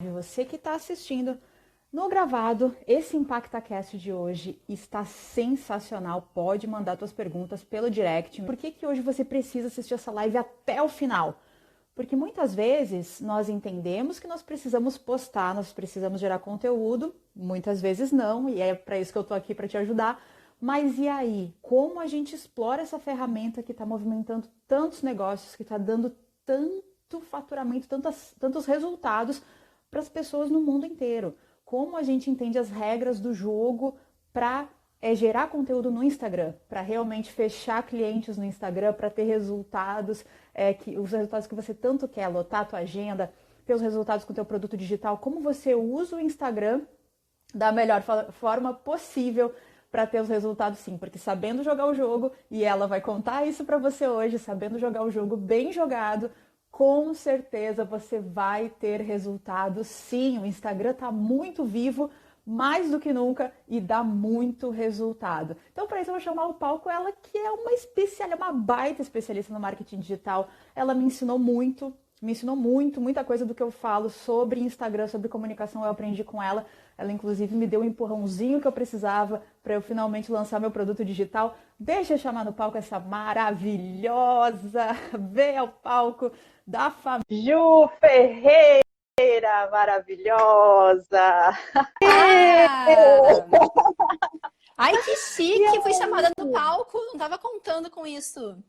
Você que está assistindo no gravado, esse ImpactaCast de hoje está sensacional. Pode mandar suas perguntas pelo direct. Por que hoje você precisa assistir essa live até o final? Porque muitas vezes nós entendemos que nós precisamos postar, nós precisamos gerar conteúdo, muitas vezes não, e é para isso que eu estou aqui para te ajudar. Mas e aí? Como a gente explora essa ferramenta que está movimentando tantos negócios, que está dando tanto faturamento, tantos resultados para as pessoas no mundo inteiro? Como a gente entende as regras do jogo para gerar conteúdo no Instagram, para realmente fechar clientes no Instagram, para ter resultados, os resultados que você tanto quer, lotar a tua agenda, ter os resultados com o teu produto digital, como você usa o Instagram da melhor forma possível para ter os resultados, sim, porque sabendo jogar o jogo, e ela vai contar isso para você hoje, sabendo jogar o jogo bem jogado, com certeza você vai ter resultados, sim. O Instagram está muito vivo, mais do que nunca, e dá muito resultado. Então, para isso, eu vou chamar o palco ela, que é uma baita especialista no marketing digital. Ela me ensinou muito, muita coisa do que eu falo sobre Instagram, sobre comunicação, eu aprendi com ela. Ela, inclusive, me deu o empurrãozinho que eu precisava para eu finalmente lançar meu produto digital. Deixa eu chamar no palco essa maravilhosa, vem ao palco da família Ju Ferreira, maravilhosa. Ah! Ai, que chique! Fui chamada no palco, não estava contando com isso.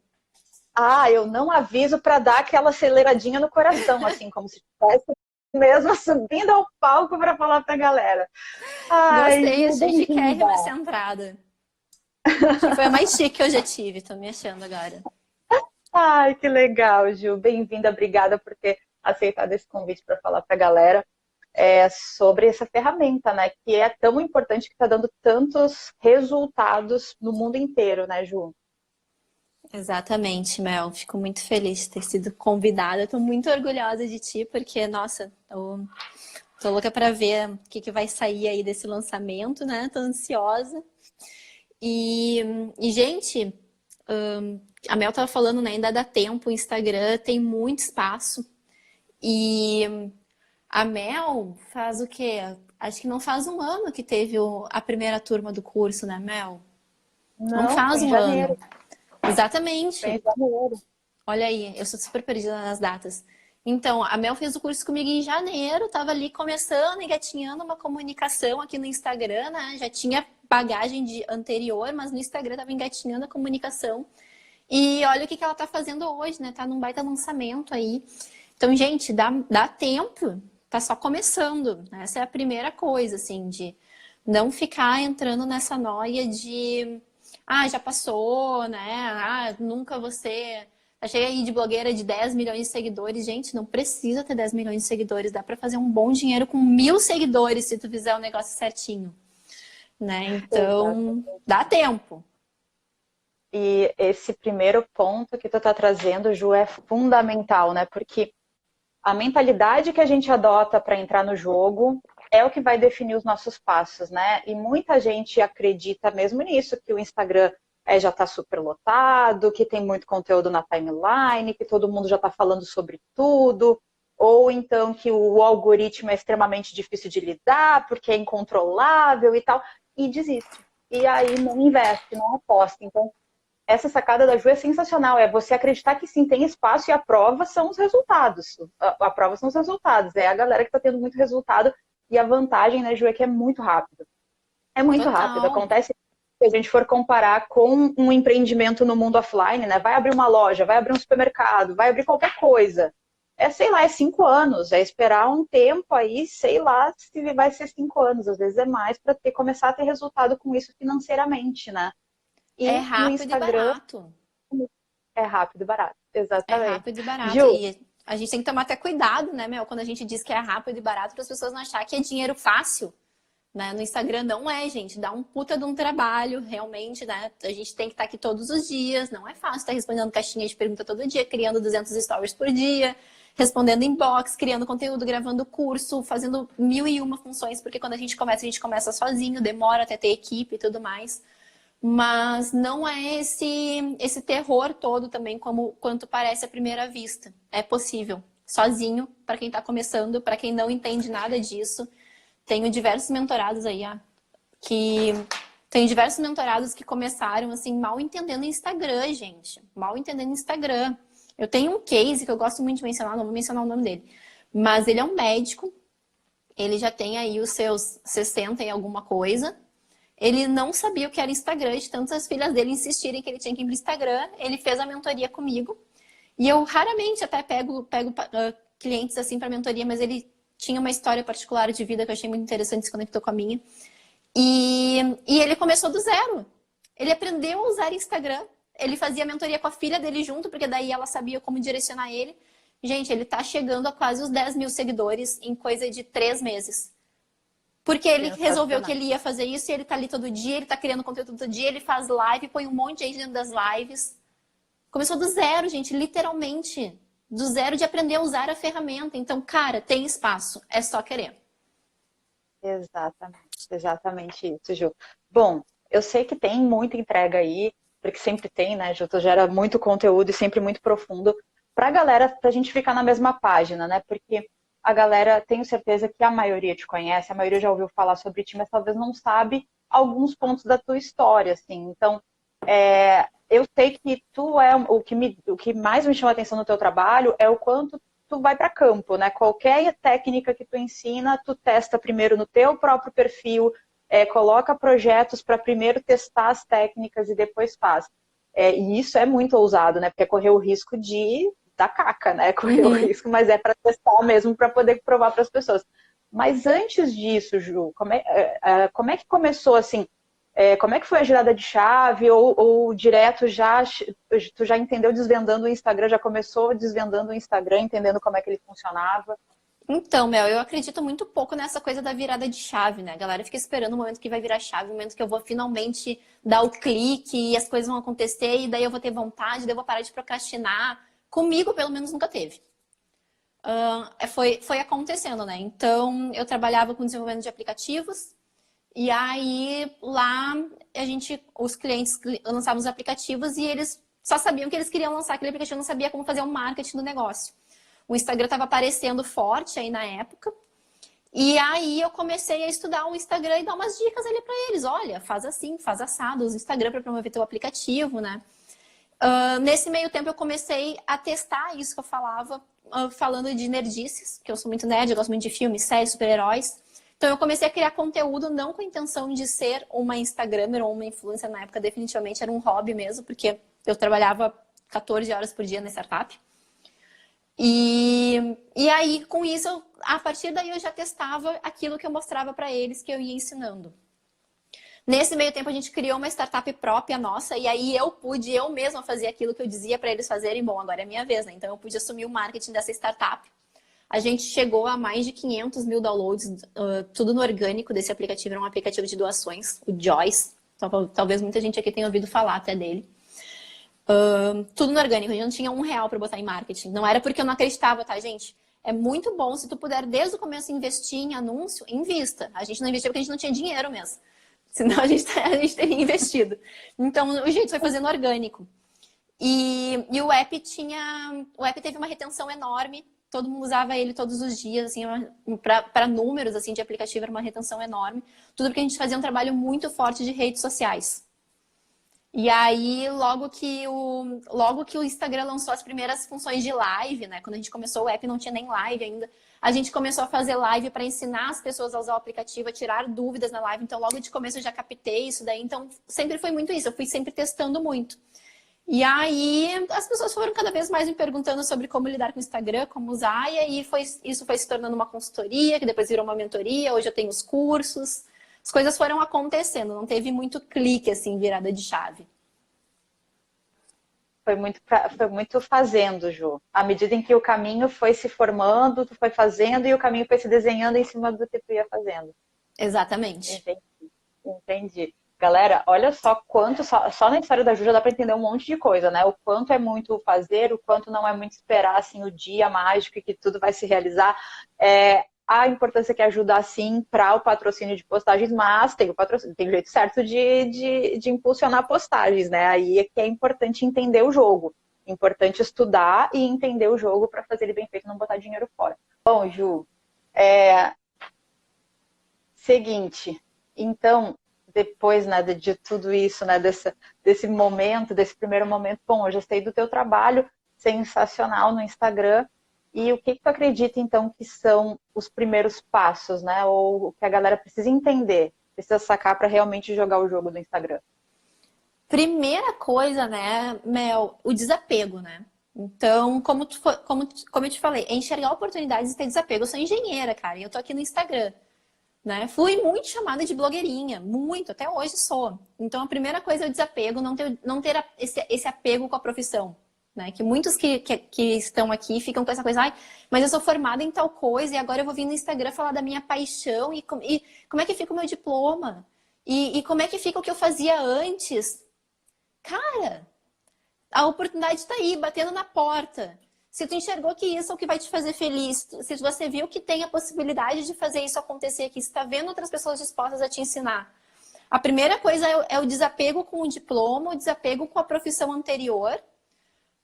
Eu não aviso para dar aquela aceleradinha no coração, assim, como se estivesse mesmo subindo ao palco para falar para a galera. Gostei, Ju, achei chiquérrima bem-vinda. essa entrada. Acho que foi a mais chique que eu já tive, tô me achando agora. Que legal, Ju. Bem-vinda, obrigada por ter aceitado esse convite para falar para a galera sobre essa ferramenta, né? Que é tão importante, que está dando tantos resultados no mundo inteiro, né, Ju? Exatamente, Mel. Fico muito feliz de ter sido convidada. Tô muito orgulhosa de ti, porque, nossa, tô louca para ver o que vai sair aí desse lançamento, né? Tô ansiosa. Gente, a Mel tava falando, né? Ainda dá tempo, o Instagram tem muito espaço. E a Mel faz o quê? Acho que não faz um ano que teve a primeira turma do curso, né, Mel? Não Não, foi faz em um ano. janeiro. Foi em Exatamente. janeiro. Olha aí, eu sou super perdida nas datas. Então, a Mel fez o curso comigo em janeiro, tava ali começando, engatinhando uma comunicação aqui no Instagram, né? Já tinha bagagem de anterior, mas no Instagram tava engatinhando a comunicação. E olha o que ela tá fazendo hoje, né? Tá num baita lançamento aí. Então, gente, dá tempo, tá só começando. Essa é a primeira coisa, assim, de não ficar entrando nessa noia de já passou, né? Nunca você. Tá cheia aí de blogueira de 10 milhões de seguidores. Gente, não precisa ter 10 milhões de seguidores. Dá pra fazer um bom dinheiro com 1.000 seguidores se tu fizer o negócio certinho, né? Então, Exatamente. dá tempo. E esse primeiro ponto que tu está trazendo, Ju, é fundamental, né? Porque a mentalidade que a gente adota para entrar no jogo é o que vai definir os nossos passos, né? E muita gente acredita mesmo nisso, que o Instagram já está super lotado, que tem muito conteúdo na timeline, que todo mundo já está falando sobre tudo, ou então que o algoritmo é extremamente difícil de lidar, porque é incontrolável e tal, e desiste. E aí não investe, não aposta. Então, essa sacada da Ju é sensacional, é você acreditar que sim, tem espaço, e a prova são os resultados. A prova são os resultados, é a galera que está tendo muito resultado, e a vantagem, né, Ju, é que é muito rápido. É muito rápido, Total. acontece se a gente for comparar com um empreendimento no mundo offline, né, vai abrir uma loja, vai abrir um supermercado, vai abrir qualquer coisa. Sei lá, é 5 anos, é esperar um tempo aí, sei lá se vai ser 5 anos, às vezes é mais, para começar a ter resultado com isso financeiramente, né? É E no rápido e Instagram barato. é rápido e barato, É exatamente. rápido e barato. Ju, E a gente tem que tomar até cuidado, né, Mel? Quando a gente diz que é rápido e barato, para as pessoas não acharem que é dinheiro fácil. Né? No Instagram não é, gente. Dá um puta de um trabalho, realmente, né? A gente tem que estar aqui todos os dias. Não é fácil estar respondendo caixinha de pergunta todo dia, criando 200 stories por dia, respondendo inbox, criando conteúdo, gravando curso, fazendo 1.001 funções, porque quando a gente começa sozinho, demora até ter equipe e tudo mais. Mas não é esse terror todo também, como quanto parece à primeira vista. É possível. sozinho, para quem está começando, para quem não entende nada disso. Tenho diversos mentorados aí, que tem diversos mentorados que começaram assim mal entendendo Instagram, gente, mal entendendo Instagram. Eu tenho um case que eu gosto muito de mencionar, não vou mencionar o nome dele, mas ele é um médico, ele já tem aí os seus 60 e alguma coisa. Ele não sabia o que era Instagram, de tantas filhas dele insistirem que ele tinha que ir pro Instagram. Ele fez a mentoria comigo. E eu raramente até pego clientes assim para mentoria, mas ele tinha uma história particular de vida que eu achei muito interessante, se conectou com a minha. E ele começou do zero. Ele aprendeu a usar Instagram. Ele fazia mentoria com a filha dele junto, porque daí ela sabia como direcionar ele. Gente, ele tá chegando a quase os 10 mil seguidores em coisa de 3 meses. Porque ele resolveu que ele ia fazer isso e ele tá ali todo dia, ele tá criando conteúdo todo dia, ele faz live, põe um monte de gente dentro das lives. Começou do zero, gente, literalmente. Do zero de aprender a usar a ferramenta. Então, cara, tem espaço, é só querer. Exatamente isso, Ju. Bom, eu sei que tem muita entrega aí, porque sempre tem, né, Ju? Tu gera muito conteúdo e sempre muito profundo pra galera, pra gente ficar na mesma página, né? Porque a galera, tenho certeza que a maioria te conhece, a maioria já ouviu falar sobre ti, mas talvez não sabe alguns pontos da tua história, assim. Então, eu sei que tu o que mais me chama a atenção no teu trabalho é o quanto tu vai para campo, né? Qualquer técnica que tu ensina, tu testa primeiro no teu próprio perfil, coloca projetos para primeiro testar as técnicas e depois faz. E isso é muito ousado, né? Porque é correr o risco de dar caca, né? Correr o risco, mas é para testar mesmo, para poder provar para as pessoas. Mas antes disso, Ju, como é que começou assim? Como é que foi a girada de chave? Ou direto tu já entendeu desvendando o Instagram, já começou desvendando o Instagram, entendendo como é que ele funcionava? Então, Mel, eu acredito muito pouco nessa coisa da virada de chave, né? A galera fica esperando o momento que vai virar chave, o momento que eu vou finalmente dar o clique e as coisas vão acontecer e daí eu vou ter vontade, daí eu vou parar de procrastinar. Comigo, pelo menos, nunca teve. Foi acontecendo, né? Então, eu trabalhava com desenvolvimento de aplicativos e aí lá os clientes lançavam os aplicativos e eles só sabiam que eles queriam lançar aquele aplicativo, não sabia como fazer o marketing do negócio. O Instagram estava aparecendo forte aí na época. E aí eu comecei a estudar o Instagram e dar umas dicas ali para eles. Olha, faz assim, faz assado, usa o Instagram para promover teu aplicativo, né? Nesse meio tempo eu comecei a testar isso que eu falava, falando de nerdices, que eu sou muito nerd, eu gosto muito de filmes, séries, super-heróis. Então eu comecei a criar conteúdo não com a intenção de ser uma Instagrammer ou uma influencer na época, definitivamente era um hobby mesmo, porque eu trabalhava 14 horas por dia na startup. E aí, com isso, a partir daí eu já testava aquilo que eu mostrava para eles, que eu ia ensinando. Nesse meio tempo, a gente criou uma startup própria nossa, e aí eu mesma fazer aquilo que eu dizia para eles fazerem. Bom, agora é minha vez, né? Então, eu pude assumir o marketing dessa startup. A gente chegou a mais de 500 mil downloads, tudo no orgânico desse aplicativo. Era um aplicativo de doações, o Joyce. Talvez muita gente aqui tenha ouvido falar até dele. Tudo no orgânico, a gente não tinha R$1 para botar em marketing. Não era porque eu não acreditava, tá, gente? É muito bom, se tu puder desde o começo investir em anúncio, invista. A gente não investiu porque a gente não tinha dinheiro mesmo. Senão a gente teria investido. Então, o jeito foi fazendo orgânico. E o app teve uma retenção enorme. Todo mundo usava ele todos os dias, assim, para números assim, de aplicativo, era uma retenção enorme. Tudo porque a gente fazia um trabalho muito forte de redes sociais. E aí, logo que o Instagram lançou as primeiras funções de live, né? Quando a gente começou o app, não tinha nem live ainda. A gente começou a fazer live para ensinar as pessoas a usar o aplicativo, a tirar dúvidas na live. Então, logo de começo eu já captei isso daí. Então, sempre foi muito isso. Eu fui sempre testando muito. E aí, as pessoas foram cada vez mais me perguntando sobre como lidar com o Instagram, como usar. E aí, isso foi se tornando uma consultoria, que depois virou uma mentoria. Hoje eu tenho os cursos. As coisas foram acontecendo, não teve muito clique, assim, virada de chave. Foi muito fazendo, Ju. À medida em que o caminho foi se formando, tu foi fazendo e o caminho foi se desenhando em cima do que tu ia fazendo. Exatamente. Entendi. Galera, olha só quanto, só na história da Ju já dá para entender um monte de coisa, né? O quanto é muito fazer, o quanto não é muito esperar, assim, o dia mágico e que tudo vai se realizar. A importância que ajuda, sim, para o patrocínio de postagens, mas tem o jeito certo de impulsionar postagens, né? Aí é que é importante entender o jogo. Importante estudar e entender o jogo para fazer ele bem feito, não botar dinheiro fora. Bom, Ju, seguinte, então, depois, né, de tudo isso, né, desse momento, desse primeiro momento, bom, eu já sei do teu trabalho sensacional no Instagram, e o que tu acredita, então, que são os primeiros passos, né, ou o que a galera precisa entender, precisa sacar para realmente jogar o jogo do Instagram? Primeira coisa, né, Mel, o desapego, né? Então, como eu te falei, é enxergar oportunidades e ter desapego. Eu sou engenheira, cara, e eu tô aqui no Instagram, né? Fui muito chamada de blogueirinha, muito, até hoje sou. Então, a primeira coisa é o desapego, não ter esse apego com a profissão, né? Que muitos que estão aqui ficam com essa coisa, ai, mas eu sou formada em tal coisa e agora eu vou vir no Instagram falar da minha paixão e como é que fica o meu diploma? E como é que fica o que eu fazia antes? Cara, a oportunidade está aí, batendo na porta. Se tu enxergou que isso é o que vai te fazer feliz, se você viu que tem a possibilidade de fazer isso acontecer aqui, se está vendo outras pessoas dispostas a te ensinar. A primeira coisa é o desapego com o diploma, o desapego com a profissão anterior,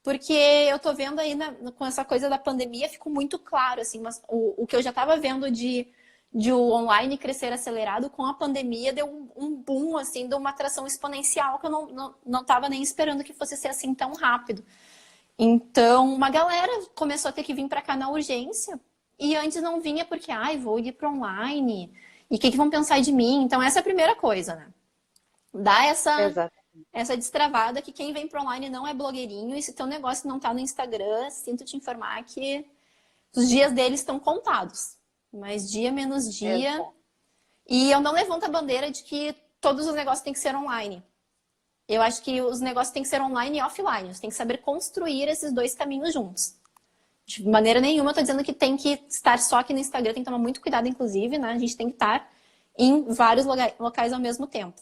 porque eu tô vendo aí com essa coisa da pandemia, ficou muito claro, assim, mas o que eu já estava vendo de o online crescer acelerado com a pandemia deu um boom, assim, de uma atração exponencial que eu não estava nem esperando que fosse ser assim tão rápido. Então, uma galera começou a ter que vir para cá na urgência e antes não vinha porque, ai, vou ir para online e o que vão pensar de mim? Então, essa é a primeira coisa, né? Dá essa destravada que quem vem para online não é blogueirinho e se teu negócio não tá no Instagram, sinto te informar que os dias deles estão contados. Mas dia menos dia. Exato. E eu não levanto a bandeira de que todos os negócios têm que ser online. Eu acho que os negócios têm que ser online e offline. Você tem que saber construir esses dois caminhos juntos. De maneira nenhuma eu tô dizendo que tem que estar só aqui no Instagram. Tem que tomar muito cuidado, inclusive, né? A gente tem que estar em vários locais ao mesmo tempo.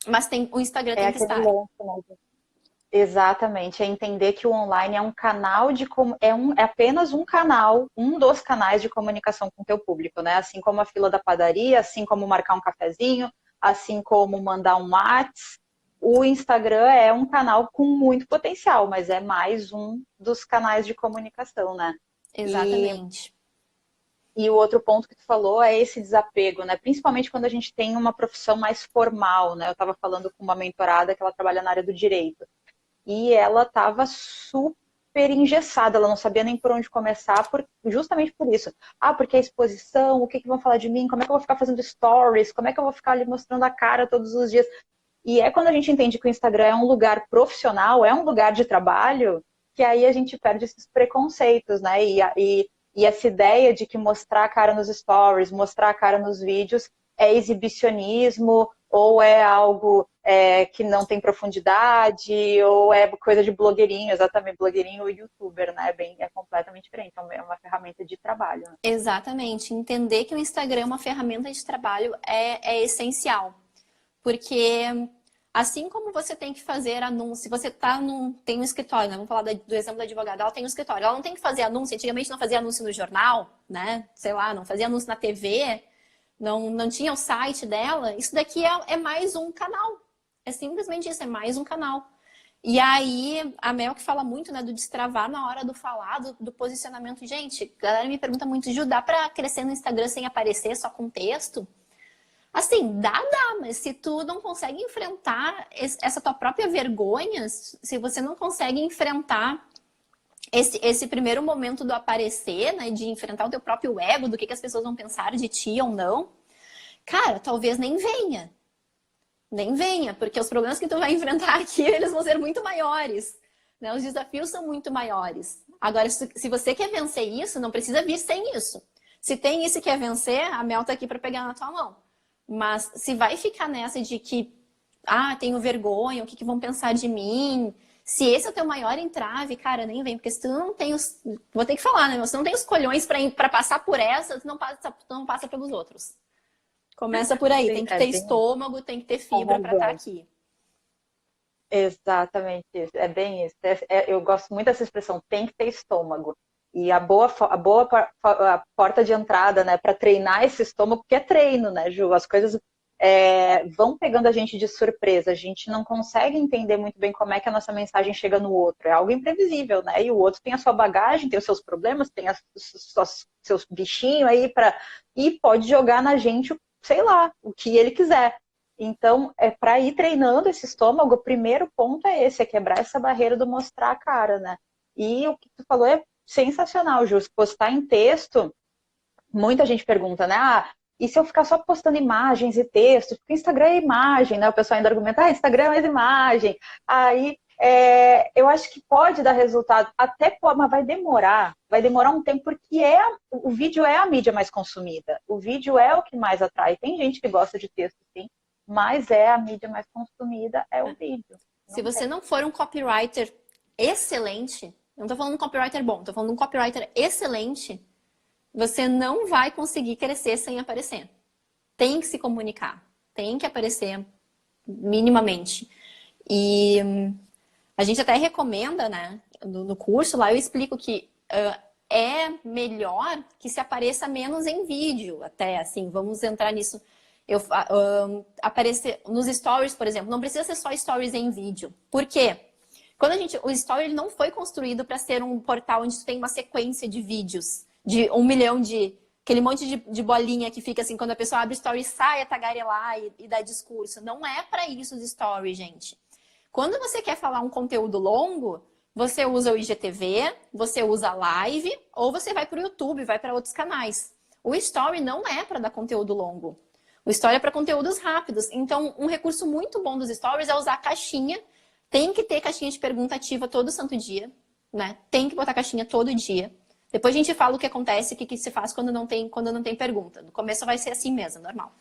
Mas o Instagram tem que estar. Lance, né? Exatamente, é entender que o online é um canal é apenas um canal, um dos canais de comunicação com o teu público, né? Assim como a fila da padaria, assim como marcar um cafezinho, assim como mandar um WhatsApp, o Instagram é um canal com muito potencial, mas é mais um dos canais de comunicação, né? Exatamente. E o outro ponto que tu falou é esse desapego, né? Principalmente quando a gente tem uma profissão mais formal, né? Eu estava falando com uma mentorada que ela trabalha na área do direito. E ela estava super engessada, ela não sabia nem por onde começar, justamente por isso. Ah, porque a exposição, o que vão falar de mim, como é que eu vou ficar fazendo stories, como é que eu vou ficar ali mostrando a cara todos os dias. E é quando a gente entende que o Instagram é um lugar profissional, é um lugar de trabalho, que aí a gente perde esses preconceitos, né? E essa ideia de que mostrar a cara nos stories, mostrar a cara nos vídeos é exibicionismo, ou é algo que não tem profundidade, ou é coisa de blogueirinho, exatamente, blogueirinho ou youtuber, né? É completamente diferente, é uma ferramenta de trabalho. Né? Exatamente. Entender que o Instagram é uma ferramenta de trabalho é essencial. Porque assim como você tem que fazer anúncio, se você tem um escritório, né? Vamos falar do exemplo da advogada, ela tem um escritório, ela não tem que fazer anúncio, antigamente não fazia anúncio no jornal, né? Sei lá, não fazia anúncio na TV, não tinha o site dela, isso daqui é mais um canal. É simplesmente isso, é mais um canal. E aí, a Mel que fala muito, né, do destravar na hora do falar, do posicionamento. Gente, a galera me pergunta muito, Ju, dá pra crescer no Instagram sem aparecer, só com texto? Assim, dá, mas se tu não consegue enfrentar essa tua própria vergonha, se você não consegue enfrentar esse primeiro momento do aparecer, né, de enfrentar o teu próprio ego, do que as pessoas vão pensar de ti ou não, cara, talvez nem venha. Nem venha, porque os problemas que tu vai enfrentar aqui, eles vão ser muito maiores. Né? Os desafios são muito maiores. Agora, se você quer vencer isso, não precisa vir sem isso. Se tem isso e quer vencer, a Mel tá aqui para pegar na tua mão. Mas se vai ficar nessa de que, tenho vergonha, o que vão pensar de mim? Se esse é o teu maior entrave, cara, nem vem. Porque se tu não tem os... Vou ter que falar, né? Se tu não tem os colhões para passar por essa, tu não passa pelos outros. Começa por aí. Tem que ter estômago, tem que ter fibra para estar aqui. Exatamente isso. É bem isso. Eu gosto muito dessa expressão, tem que ter estômago. E a boa porta de entrada, né, para treinar esse estômago, que é treino, né, Ju? As coisas vão pegando a gente de surpresa. A gente não consegue entender muito bem como é que a nossa mensagem chega no outro. É algo imprevisível, né? E o outro tem a sua bagagem, tem os seus problemas, tem os seus bichinhos aí e pode jogar na gente, sei lá, o que ele quiser. Então, para ir treinando esse estômago, o primeiro ponto é esse, é quebrar essa barreira do mostrar a cara, né? E o que tu falou é sensacional, Jus. Postar em texto, muita gente pergunta, né? E se eu ficar só postando imagens e textos? Porque o Instagram é imagem, né? O pessoal ainda argumenta, Instagram é mais imagem. Aí, eu acho que pode dar resultado, até pode, mas vai demorar um tempo, porque o vídeo é a mídia mais consumida. O vídeo é o que mais atrai. Tem gente que gosta de texto, sim, mas a mídia mais consumida é o vídeo. Se você não for um copywriter excelente, eu não tô falando de um copywriter bom, tô falando de um copywriter excelente, você não vai conseguir crescer sem aparecer. Tem que se comunicar, tem que aparecer minimamente. E a gente até recomenda, né, no curso lá eu explico que é melhor que se apareça menos em vídeo, até assim, vamos entrar nisso. Aparecer nos stories, por exemplo, não precisa ser só stories em vídeo. Por quê? O story ele não foi construído para ser um portal onde tu tem uma sequência de vídeos, de 1 milhão aquele monte de bolinha que fica assim, quando a pessoa abre story, sai a tagarelar e dá discurso. Não é para isso os stories, gente. Quando você quer falar um conteúdo longo, você usa o IGTV, você usa a live, ou você vai para o YouTube, vai para outros canais. O story não é para dar conteúdo longo. O story é para conteúdos rápidos. Então, um recurso muito bom dos stories é usar a caixinha. Tem que ter caixinha de pergunta ativa todo santo dia, né? Tem que botar caixinha todo dia. Depois a gente fala o que acontece, o que se faz quando não tem pergunta. No começo vai ser assim mesmo, normal.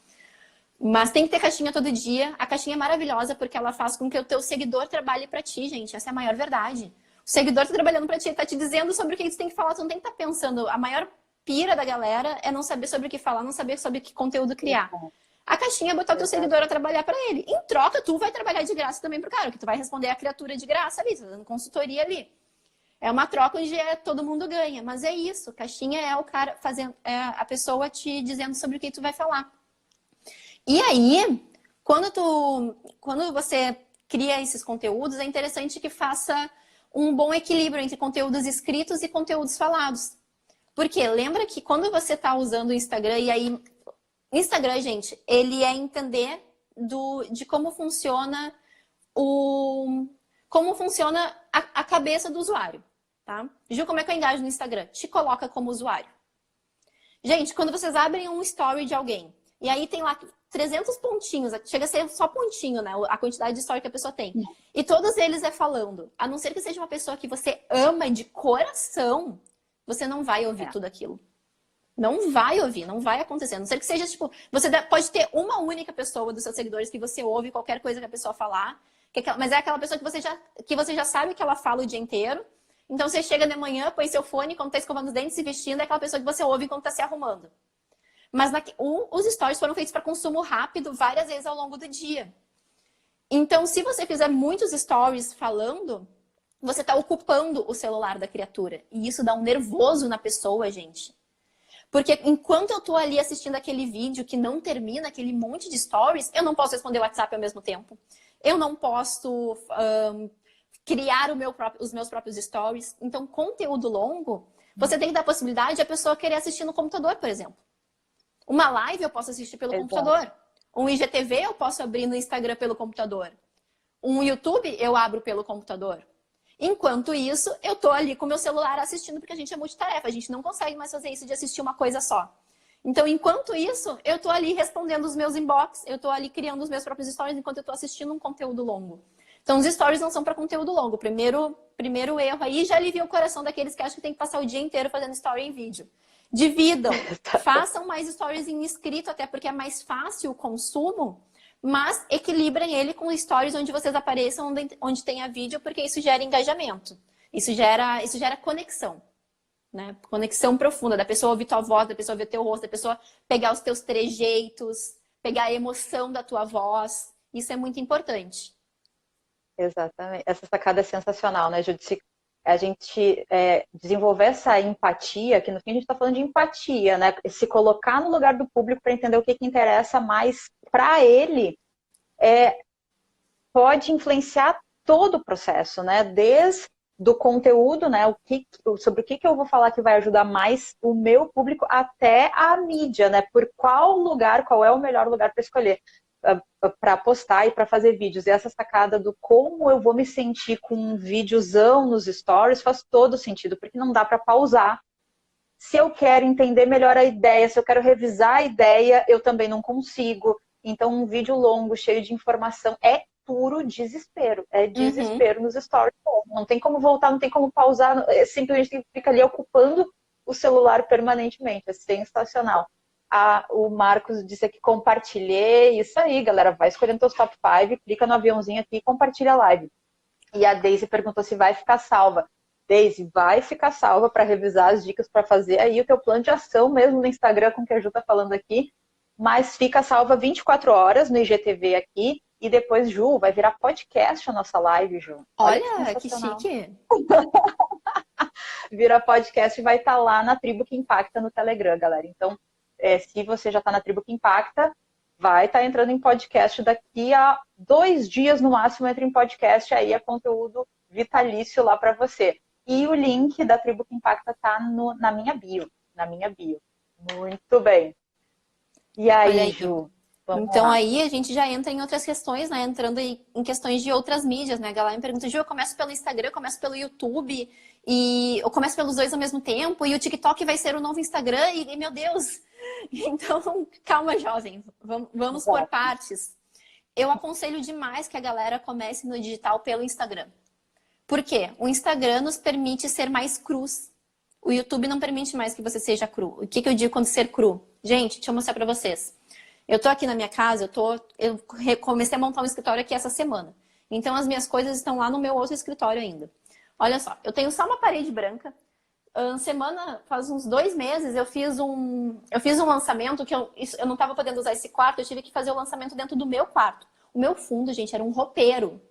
Mas tem que ter caixinha todo dia. A caixinha é maravilhosa porque ela faz com que o teu seguidor trabalhe para ti, gente. Essa é a maior verdade. O seguidor tá trabalhando para ti, tá te dizendo sobre o que você tem que falar. Tu não tem que estar pensando. A maior pira da galera é não saber sobre o que falar, não saber sobre que conteúdo criar. A caixinha é botar o teu seguidor a trabalhar para ele. Em troca, tu vai trabalhar de graça também pro cara, que tu vai responder a criatura de graça ali, tá dando consultoria ali. É uma troca onde todo mundo ganha. Mas é isso, caixinha é o cara fazendo, é a pessoa te dizendo sobre o que tu vai falar. E aí, quando você cria esses conteúdos, é interessante que faça um bom equilíbrio entre conteúdos escritos e conteúdos falados. Porque lembra que quando você está usando o Instagram, e aí... Instagram, gente, ele é entender de como funciona a cabeça do usuário, tá? Ju, como é que eu engajo no Instagram? Te coloca como usuário. Gente, quando vocês abrem um story de alguém, e aí tem lá 300 pontinhos, chega a ser só pontinho, né? A quantidade de story que a pessoa tem. E todos eles falando. A não ser que seja uma pessoa que você ama de coração, você não vai ouvir tudo aquilo. Não vai ouvir, não vai acontecer. A não ser que seja, tipo, você pode ter uma única pessoa dos seus seguidores que você ouve qualquer coisa que a pessoa falar, mas é aquela pessoa que você já sabe que ela fala o dia inteiro. Então você chega de manhã, põe seu fone, quando tá escovando os dentes, se vestindo, é aquela pessoa que você ouve quando tá se arrumando. Mas os stories foram feitos para consumo rápido várias vezes ao longo do dia. Então, se você fizer muitos stories falando, você tá ocupando o celular da criatura. E isso dá um nervoso na pessoa, gente. Porque enquanto eu tô ali assistindo aquele vídeo que não termina, aquele monte de stories, eu não posso responder o WhatsApp ao mesmo tempo. Eu não posso criar os meus próprios stories. Então, conteúdo longo, você tem que dar a possibilidade de a pessoa querer assistir no computador, por exemplo. Uma live eu posso assistir pelo computador. Um IGTV eu posso abrir no Instagram pelo computador. Um YouTube eu abro pelo computador. Enquanto isso, eu tô ali com o meu celular assistindo, porque a gente é multitarefa, a gente não consegue mais fazer isso de assistir uma coisa só. Então, enquanto isso, eu tô ali respondendo os meus inbox, eu tô ali criando os meus próprios stories enquanto eu tô assistindo um conteúdo longo. Então, os stories não são para conteúdo longo. Primeiro erro aí, já alivia o coração daqueles que acham que tem que passar o dia inteiro fazendo story em vídeo. Dividam, façam mais stories em escrito, até porque é mais fácil o consumo, mas equilibrem ele com stories onde vocês apareçam, onde tenha vídeo, porque isso gera engajamento. Isso gera conexão, né? Conexão profunda, da pessoa ouvir tua voz, da pessoa ver teu rosto, da pessoa pegar os teus trejeitos, pegar a emoção da tua voz. Isso é muito importante. Exatamente. Essa sacada é sensacional, né, Judici? A gente desenvolver essa empatia, que no fim a gente está falando de empatia, né? Se colocar no lugar do público para entender o que interessa mais para ele, pode influenciar todo o processo, né? Desde do conteúdo, né? Sobre o que eu vou falar que vai ajudar mais o meu público, até a mídia, né? Por qual lugar, qual é o melhor lugar para escolher para postar e para fazer vídeos. E essa sacada do como eu vou me sentir com um videozão nos stories faz todo sentido, porque não dá para pausar. Se eu quero entender melhor a ideia, se eu quero revisar a ideia, eu também não consigo. Então, um vídeo longo, cheio de informação, é puro desespero. É desespero nos stories. Não tem como voltar, não tem como pausar. Simplesmente fica ali ocupando o celular permanentemente. É sensacional. O Marcos disse aqui, compartilhei. Isso aí, galera. Vai escolhendo seus top 5, clica no aviãozinho aqui e compartilha a live. E a Daisy perguntou se vai ficar salva. Daisy, vai ficar salva para revisar as dicas para fazer aí o teu plano de ação mesmo no Instagram, com o que a Ju tá falando aqui. Mas fica salva 24 horas no IGTV aqui. E depois, Ju, vai virar podcast a nossa live, Ju. Olha que chique. Vira podcast e vai estar lá na Tribo que Impacta no Telegram, galera. Então, se você já está na Tribo que Impacta, vai estar entrando em podcast daqui a 2 dias no máximo, entra em podcast, aí é conteúdo vitalício lá para você. E o link da Tribo que Impacta tá na minha bio. Na minha bio. Muito bem. E aí, Ju? Então aí a gente já entra em outras questões, né? Entrando em questões de outras mídias, né? A galera me pergunta, Ju, eu começo pelo Instagram, eu começo pelo YouTube, e eu começo pelos dois ao mesmo tempo, e o TikTok vai ser o novo Instagram, e meu Deus! Então, calma, jovens, vamos por partes. Eu aconselho demais que a galera comece no digital pelo Instagram. Por quê? O Instagram nos permite ser mais crus. O YouTube não permite mais que você seja cru. O que eu digo quando ser cru? Gente, deixa eu mostrar pra vocês. Eu tô aqui na minha casa, eu comecei a montar um escritório aqui essa semana. Então as minhas coisas estão lá no meu outro escritório ainda. Olha só, eu tenho só uma parede branca. Faz uns 2 meses, eu fiz um lançamento que eu não estava podendo usar esse quarto, eu tive que fazer o lançamento dentro do meu quarto. O meu fundo, gente, era um roupeiro.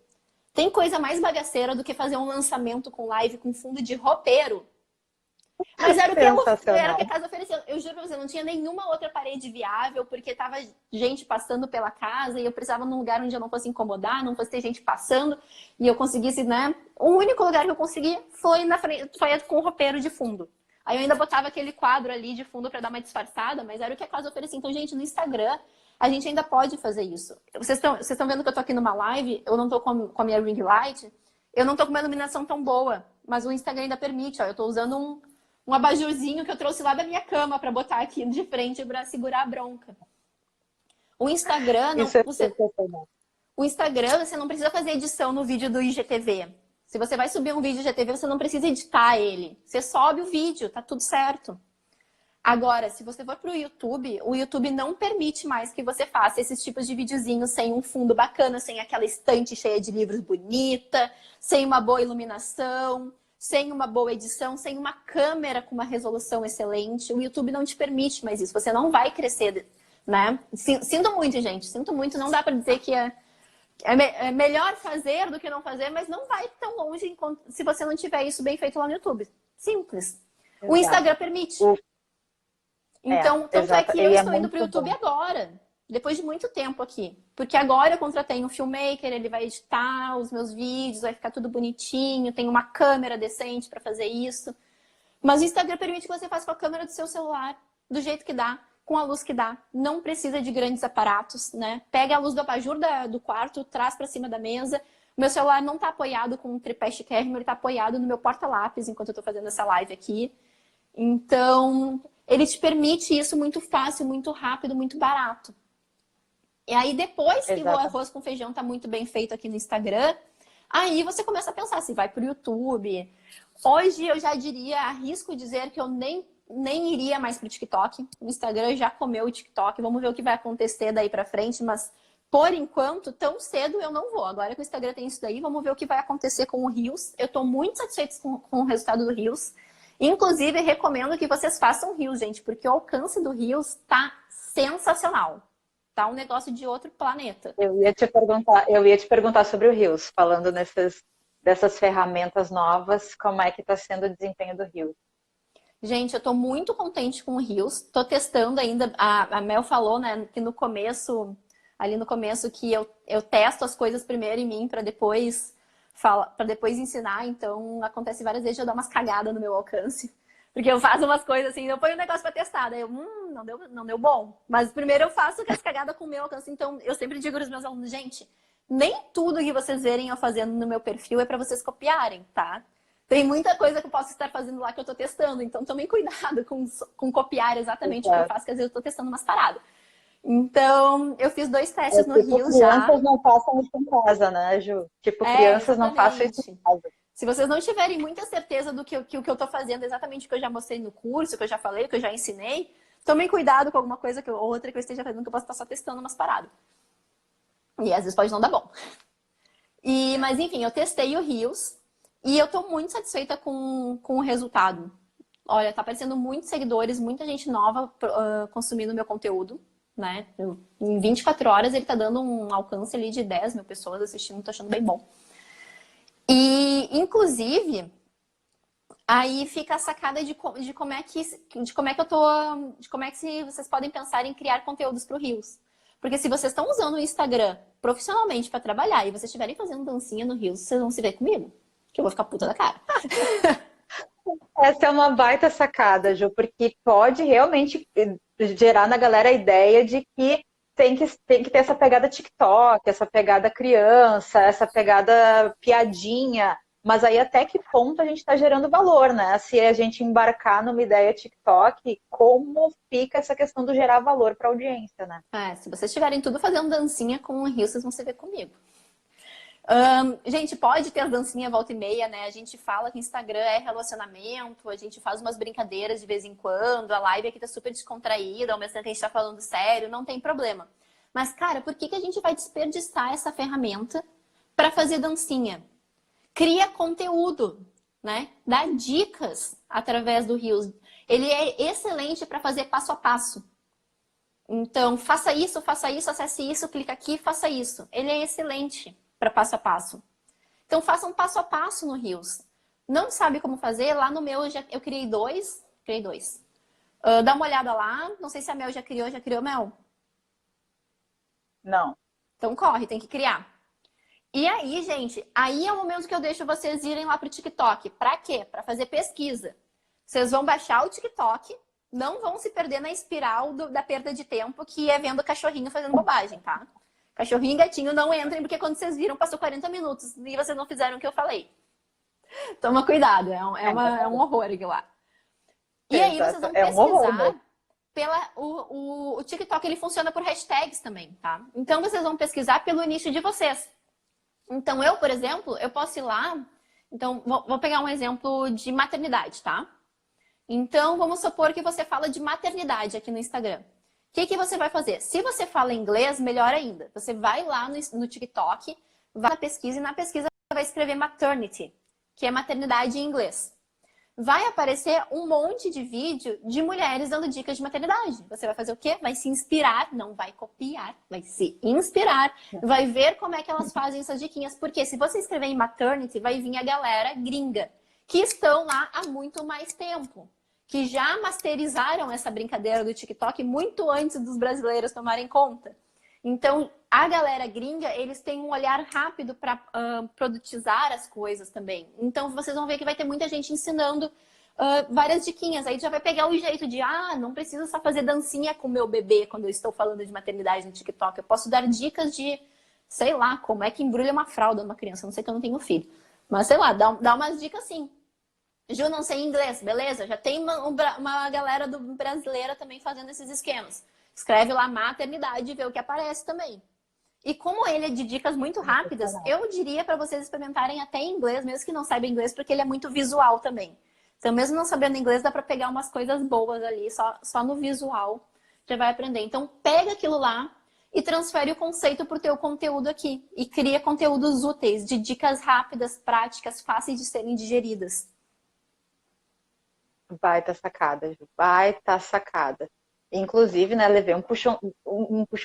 Tem coisa mais bagaceira do que fazer um lançamento com live com fundo de roupeiro. Mas era o que a casa oferecia. Eu juro pra você, não tinha nenhuma outra parede viável, porque tava gente passando pela casa e eu precisava num lugar onde eu não fosse incomodar, não fosse ter gente passando e eu conseguisse, né? O único lugar que eu consegui foi na frente, foi com o roupeiro de fundo. Aí eu ainda botava aquele quadro ali de fundo para dar uma disfarçada, mas era o que a casa oferecia. Então, gente, no Instagram a gente ainda pode fazer isso. Vocês estão vendo que eu tô aqui numa live, eu não tô com a minha ring light, eu não tô com uma iluminação tão boa, mas o Instagram ainda permite, ó, eu tô usando um abajurzinho que eu trouxe lá da minha cama para botar aqui de frente para segurar a bronca. O Instagram, o Instagram, você não precisa fazer edição no vídeo do IGTV. Se você vai subir um vídeo IGTV, você não precisa editar ele. Você sobe o vídeo, tá tudo certo. Agora, se você for pro YouTube, o YouTube não permite mais que você faça esses tipos de videozinhos sem um fundo bacana, sem aquela estante cheia de livros bonita, sem uma boa iluminação, sem uma boa edição, sem uma câmera com uma resolução excelente. O YouTube não te permite mais isso. Você não vai crescer, né? Sinto muito, gente. Sinto muito. Não dá para dizer que é melhor fazer do que não fazer, mas não vai tão longe se você não tiver isso bem feito lá no YouTube. Simples. Exato. O Instagram permite. Então, tanto é que eu estou indo para o YouTube agora, depois de muito tempo aqui. Porque agora eu contratei um filmmaker, ele vai editar os meus vídeos, vai ficar tudo bonitinho, tem uma câmera decente para fazer isso. Mas o Instagram permite que você faça com a câmera do seu celular, do jeito que dá, com a luz que dá. Não precisa de grandes aparatos, né? Pega a luz do abajur do quarto, traz para cima da mesa. O meu celular não está apoiado com um tripé chiquérrimo, ele está apoiado no meu porta-lápis enquanto eu estou fazendo essa live aqui. Então, ele te permite isso muito fácil, muito rápido, muito barato. E aí, depois que o arroz com feijão está muito bem feito aqui no Instagram, aí você começa a pensar se vai para o YouTube. Hoje, eu já diria, arrisco dizer que eu nem iria mais para o TikTok. O Instagram já comeu o TikTok. Vamos ver o que vai acontecer daí para frente, mas por enquanto, tão cedo eu não vou. Agora que o Instagram tem isso daí, vamos ver o que vai acontecer com o Reels. Eu estou muito satisfeita com o resultado do Reels. Inclusive, recomendo que vocês façam Reels, gente, porque o alcance do Reels tá sensacional. Tá um negócio de outro planeta. Eu ia te perguntar sobre o Reels, falando dessas ferramentas novas, como é que está sendo o desempenho do Reels? Gente, eu tô muito contente com o Reels. Tô testando ainda. A Mel falou, né, que no começo ali no começo que eu testo as coisas primeiro em mim para depois ensinar. Então, acontece várias vezes de eu dar umas cagadas no meu alcance. Porque eu faço umas coisas assim, eu ponho um negócio para testar, daí eu, não deu bom. Mas primeiro eu faço as cagadas com o meu alcance. Então, eu sempre digo aos meus alunos, gente, nem tudo que vocês verem eu fazendo no meu perfil é para vocês copiarem, tá? Tem muita coisa que eu posso estar fazendo lá que eu tô testando. Então, tomem cuidado com copiar exatamente o que eu faço, que às vezes eu tô testando umas paradas. Então, eu fiz 2 testes no Tipo, Rios já. crianças não façam isso em casa, né, Ju? Tipo, crianças não façam isso em Exatamente. casa. Se vocês não tiverem muita certeza do que o que eu tô fazendo, exatamente o que eu já mostrei no curso, o que eu já falei, o que eu já ensinei, tomem cuidado com alguma coisa ou outra que eu esteja fazendo, que eu posso estar só testando umas paradas. E às vezes pode não dar bom. Mas enfim, eu testei o Rios e eu tô muito satisfeita com o resultado. Olha, tá aparecendo muitos seguidores, muita gente nova consumindo meu conteúdo, né? Em 24 horas ele tá dando um alcance ali de 10 mil pessoas assistindo, tô achando bem bom. E, inclusive, aí fica a sacada de como é que vocês podem pensar em criar conteúdos para o Reels. Porque se vocês estão usando o Instagram profissionalmente para trabalhar e vocês estiverem fazendo dancinha no Reels, vocês vão se ver comigo. Que eu vou ficar puta da cara. Essa é uma baita sacada, Ju, porque pode realmente gerar na galera a ideia de que tem que ter essa pegada TikTok, essa pegada criança, essa pegada piadinha. Mas aí até que ponto a gente está gerando valor, né? Se a gente embarcar numa ideia TikTok, como fica essa questão do gerar valor para a audiência, né? Se vocês estiverem tudo fazendo dancinha com o Reels, vocês vão se ver comigo. Gente, pode ter as dancinhas volta e meia, né? A gente fala que Instagram é relacionamento, a gente faz umas brincadeiras de vez em quando, a live aqui tá super descontraída, ao mesmo tempo que a gente tá falando sério, não tem problema. Mas, cara, por que a gente vai desperdiçar essa ferramenta para fazer dancinha? Cria conteúdo, né? Dá dicas através do Reels. Ele é excelente para fazer passo a passo. Então, faça isso, acesse isso, clica aqui, faça isso. Ele é excelente para passo a passo. Então, faça um passo a passo no Reels. Não sabe como fazer? Lá no meu eu criei dois. Dá uma olhada lá. Não sei se a Mel já criou, Mel? Não. Então corre, tem que criar. E aí, gente, aí é o momento que eu deixo vocês irem lá pro TikTok. Pra quê? Pra fazer pesquisa. Vocês vão baixar o TikTok, não vão se perder na espiral da perda de tempo, que é vendo cachorrinho fazendo bobagem, tá? Cachorrinho e gatinho não entrem, porque quando vocês viram, passou 40 minutos e vocês não fizeram o que eu falei. Toma cuidado, é um horror aquilo lá. E aí vocês vão pesquisar o TikTok, ele funciona por hashtags também, tá? Então vocês vão pesquisar pelo nicho de vocês. Então eu, por exemplo, eu posso ir lá, então vou pegar um exemplo de maternidade, tá? Então vamos supor que você fala de maternidade aqui no Instagram. O que você vai fazer? Se você fala inglês, melhor ainda. Você vai lá no TikTok, vai na pesquisa e na pesquisa vai escrever maternity, que é maternidade em inglês. Vai aparecer um monte de vídeo de mulheres dando dicas de maternidade. Você vai fazer o quê? Vai se inspirar, não vai copiar, vai se inspirar, vai ver como é que elas fazem essas diquinhas. Porque se você escrever em maternity, vai vir a galera gringa, que estão lá há muito mais tempo, que já masterizaram essa brincadeira do TikTok muito antes dos brasileiros tomarem conta. Então, a galera gringa, eles têm um olhar rápido para produtizar as coisas também. Então, vocês vão ver que vai ter muita gente ensinando várias diquinhas. Aí já vai pegar o jeito de, não preciso só fazer dancinha com o meu bebê quando eu estou falando de maternidade no TikTok. Eu posso dar dicas de, sei lá, como é que embrulha uma fralda numa criança. Eu não sei que eu não tenho filho. Mas, sei lá, dá umas dicas sim. Ju, não sei inglês, beleza? Já tem uma galera brasileira também fazendo esses esquemas. Escreve lá maternidade e vê o que aparece também. E como ele é de dicas muito rápidas, eu diria para vocês experimentarem até em inglês, mesmo que não saibam inglês, porque ele é muito visual também. Então, mesmo não sabendo inglês, dá para pegar umas coisas boas ali, só no visual já vai aprender. Então, pega aquilo lá e transfere o conceito para o teu conteúdo aqui. E cria conteúdos úteis, de dicas rápidas, práticas, fáceis de serem digeridas. Baita sacada, Ju. Baita sacada. Inclusive, né, levei um puxão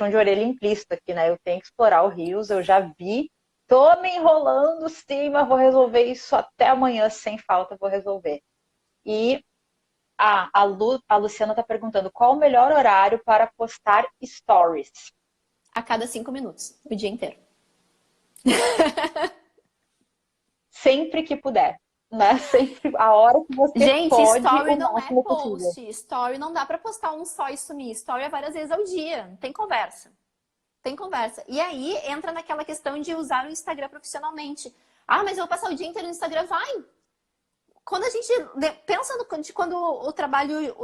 de orelha implícito aqui, né? Eu tenho que explorar o Reels, eu já vi. Tô me enrolando, sim, mas vou resolver isso até amanhã, sem falta, vou resolver. E a Luciana tá perguntando qual o melhor horário para postar stories? a cada 5 minutos, o dia inteiro. Sempre que puder, né? Sempre, a hora que você Gente, pode, story o não é máximo possível. post. Story não dá pra postar um só e sumir. Story é várias vezes ao dia. Não tem conversa. Tem conversa. E aí entra naquela questão de usar o Instagram profissionalmente. Ah, mas eu vou passar o dia inteiro no Instagram. Vai! Quando a gente pensa quando o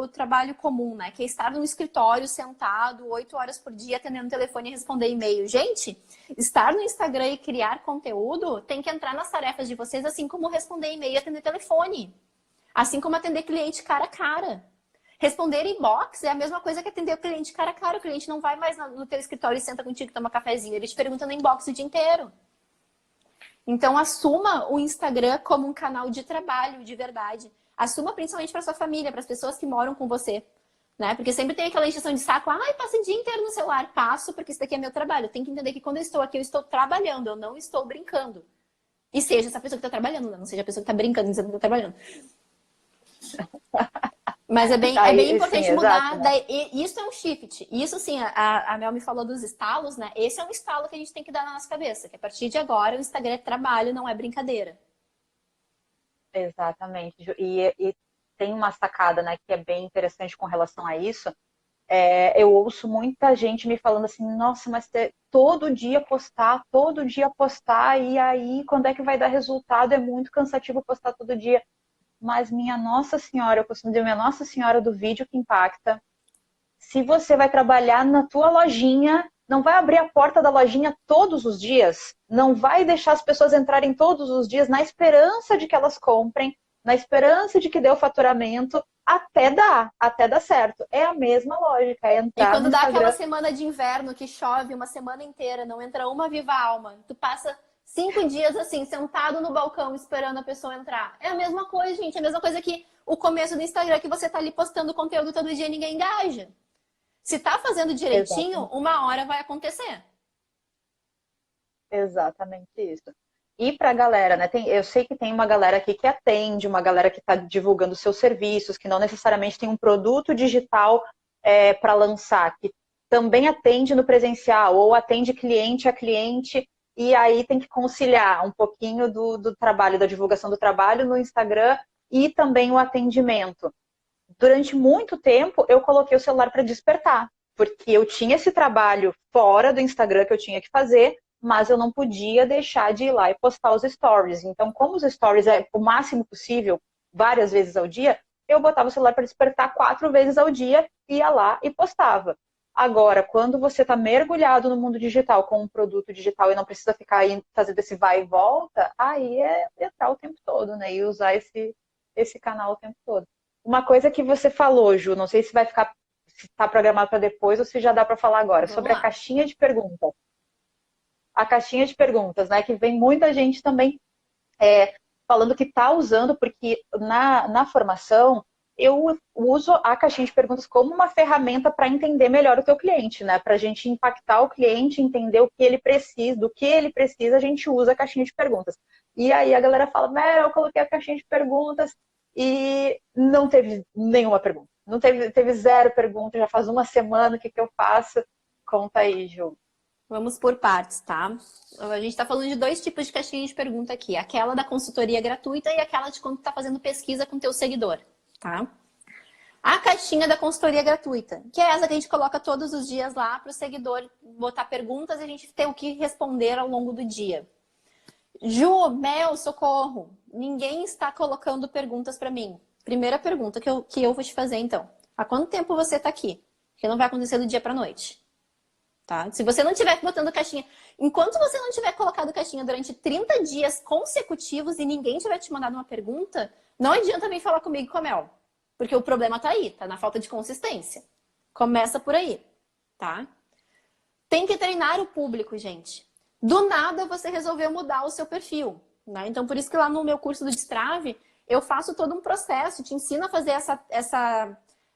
trabalho comum, né? Que é estar no escritório sentado 8 horas por dia atendendo o telefone e responder e-mail. Gente, estar no Instagram e criar conteúdo tem que entrar nas tarefas de vocês, assim como responder e-mail e atender telefone. Assim como atender cliente cara a cara. Responder inbox é a mesma coisa que atender o cliente cara a cara. O cliente não vai mais no teu escritório e senta contigo e toma um cafezinho. Ele te pergunta no inbox o dia inteiro. Então, assuma o Instagram como um canal de trabalho, de verdade. Assuma principalmente para sua família, para as pessoas que moram com você. Né? Porque sempre tem aquela encheção de saco. Ai, passa o dia inteiro no celular. Passo, porque isso daqui é meu trabalho. Tem que entender que quando eu estou aqui, eu estou trabalhando. Eu não estou brincando. E seja essa pessoa que está trabalhando, né? Não seja a pessoa que está brincando, dizendo que está trabalhando. Mas é bem importante sim, mudar. exato, né? Isso é um shift. Isso, sim, a Mel me falou dos estalos, né? Esse é um estalo que a gente tem que dar na nossa cabeça. Que a partir de agora, o Instagram é trabalho, não é brincadeira. Exatamente. E tem uma sacada, né, que é bem interessante com relação a isso. Eu ouço muita gente me falando assim, nossa, mas todo dia postar, e aí quando é que vai dar resultado? É muito cansativo postar todo dia. Mas minha Nossa Senhora, eu costumo dizer, minha Nossa Senhora do vídeo que impacta. Se você vai trabalhar na tua lojinha, não vai abrir a porta da lojinha todos os dias, não vai deixar as pessoas entrarem todos os dias na esperança de que elas comprem, na esperança de que dê o faturamento, até dar certo. É a mesma lógica, é E entrar quando no dá aquela Instagram. semana de inverno que chove uma semana inteira, não entra uma viva alma, tu passa 5 dias assim, sentado no balcão esperando a pessoa entrar. É a mesma coisa, gente. É a mesma coisa que o começo do Instagram, que você tá ali postando conteúdo todo dia e ninguém engaja. Se tá fazendo direitinho, Exatamente. uma hora vai acontecer. Exatamente isso. E para a galera, né? Eu sei que tem uma galera aqui que atende, uma galera que está divulgando seus serviços, que não necessariamente tem um produto digital para lançar, que também atende no presencial, ou atende cliente a cliente, e aí tem que conciliar um pouquinho do trabalho, da divulgação do trabalho no Instagram e também o atendimento. Durante muito tempo, eu coloquei o celular para despertar, porque eu tinha esse trabalho fora do Instagram que eu tinha que fazer, mas eu não podia deixar de ir lá e postar os stories. Então, como os stories é o máximo possível, várias vezes ao dia, eu botava o celular para despertar 4 vezes ao dia, ia lá e postava. Agora, quando você está mergulhado no mundo digital com um produto digital e não precisa ficar aí fazendo esse vai e volta, aí é entrar o tempo todo, né? E usar esse canal o tempo todo. Uma coisa que você falou, Ju, não sei se vai ficar, se está programado para depois ou se já dá para falar agora, Vamos sobre a lá. caixinha de perguntas. A caixinha de perguntas, né? Que vem muita gente também falando que está usando, porque na formação eu uso a caixinha de perguntas como uma ferramenta para entender melhor o teu cliente, né? Para a gente impactar o cliente, entender o que ele precisa, do que ele precisa, a gente usa a caixinha de perguntas. E aí a galera fala, eu coloquei a caixinha de perguntas e não teve nenhuma pergunta. Não teve 0 perguntas, já faz uma semana, o que eu faço? Conta aí, Ju. Vamos por partes, tá? A gente tá falando de 2 tipos de caixinha de pergunta aqui. Aquela da consultoria gratuita e aquela de quando tu tá fazendo pesquisa com teu seguidor, tá? A caixinha da consultoria gratuita, que é essa que a gente coloca todos os dias lá para o seguidor botar perguntas e a gente ter o que responder ao longo do dia. Ju, Mel, socorro. Ninguém está colocando perguntas para mim. Primeira pergunta que eu vou te fazer, então. Há quanto tempo você está aqui? Porque não vai acontecer do dia para noite. Tá? Se você não estiver botando caixinha... Enquanto você não tiver colocado caixinha durante 30 dias consecutivos e ninguém tiver te mandado uma pergunta, não adianta vir falar comigo com a Mel. Porque o problema tá aí, tá na falta de consistência. Começa por aí, tá? Tem que treinar o público, gente. Do nada você resolveu mudar o seu perfil, né? Então, por isso que lá no meu curso do Destrave, eu faço todo um processo, te ensino a fazer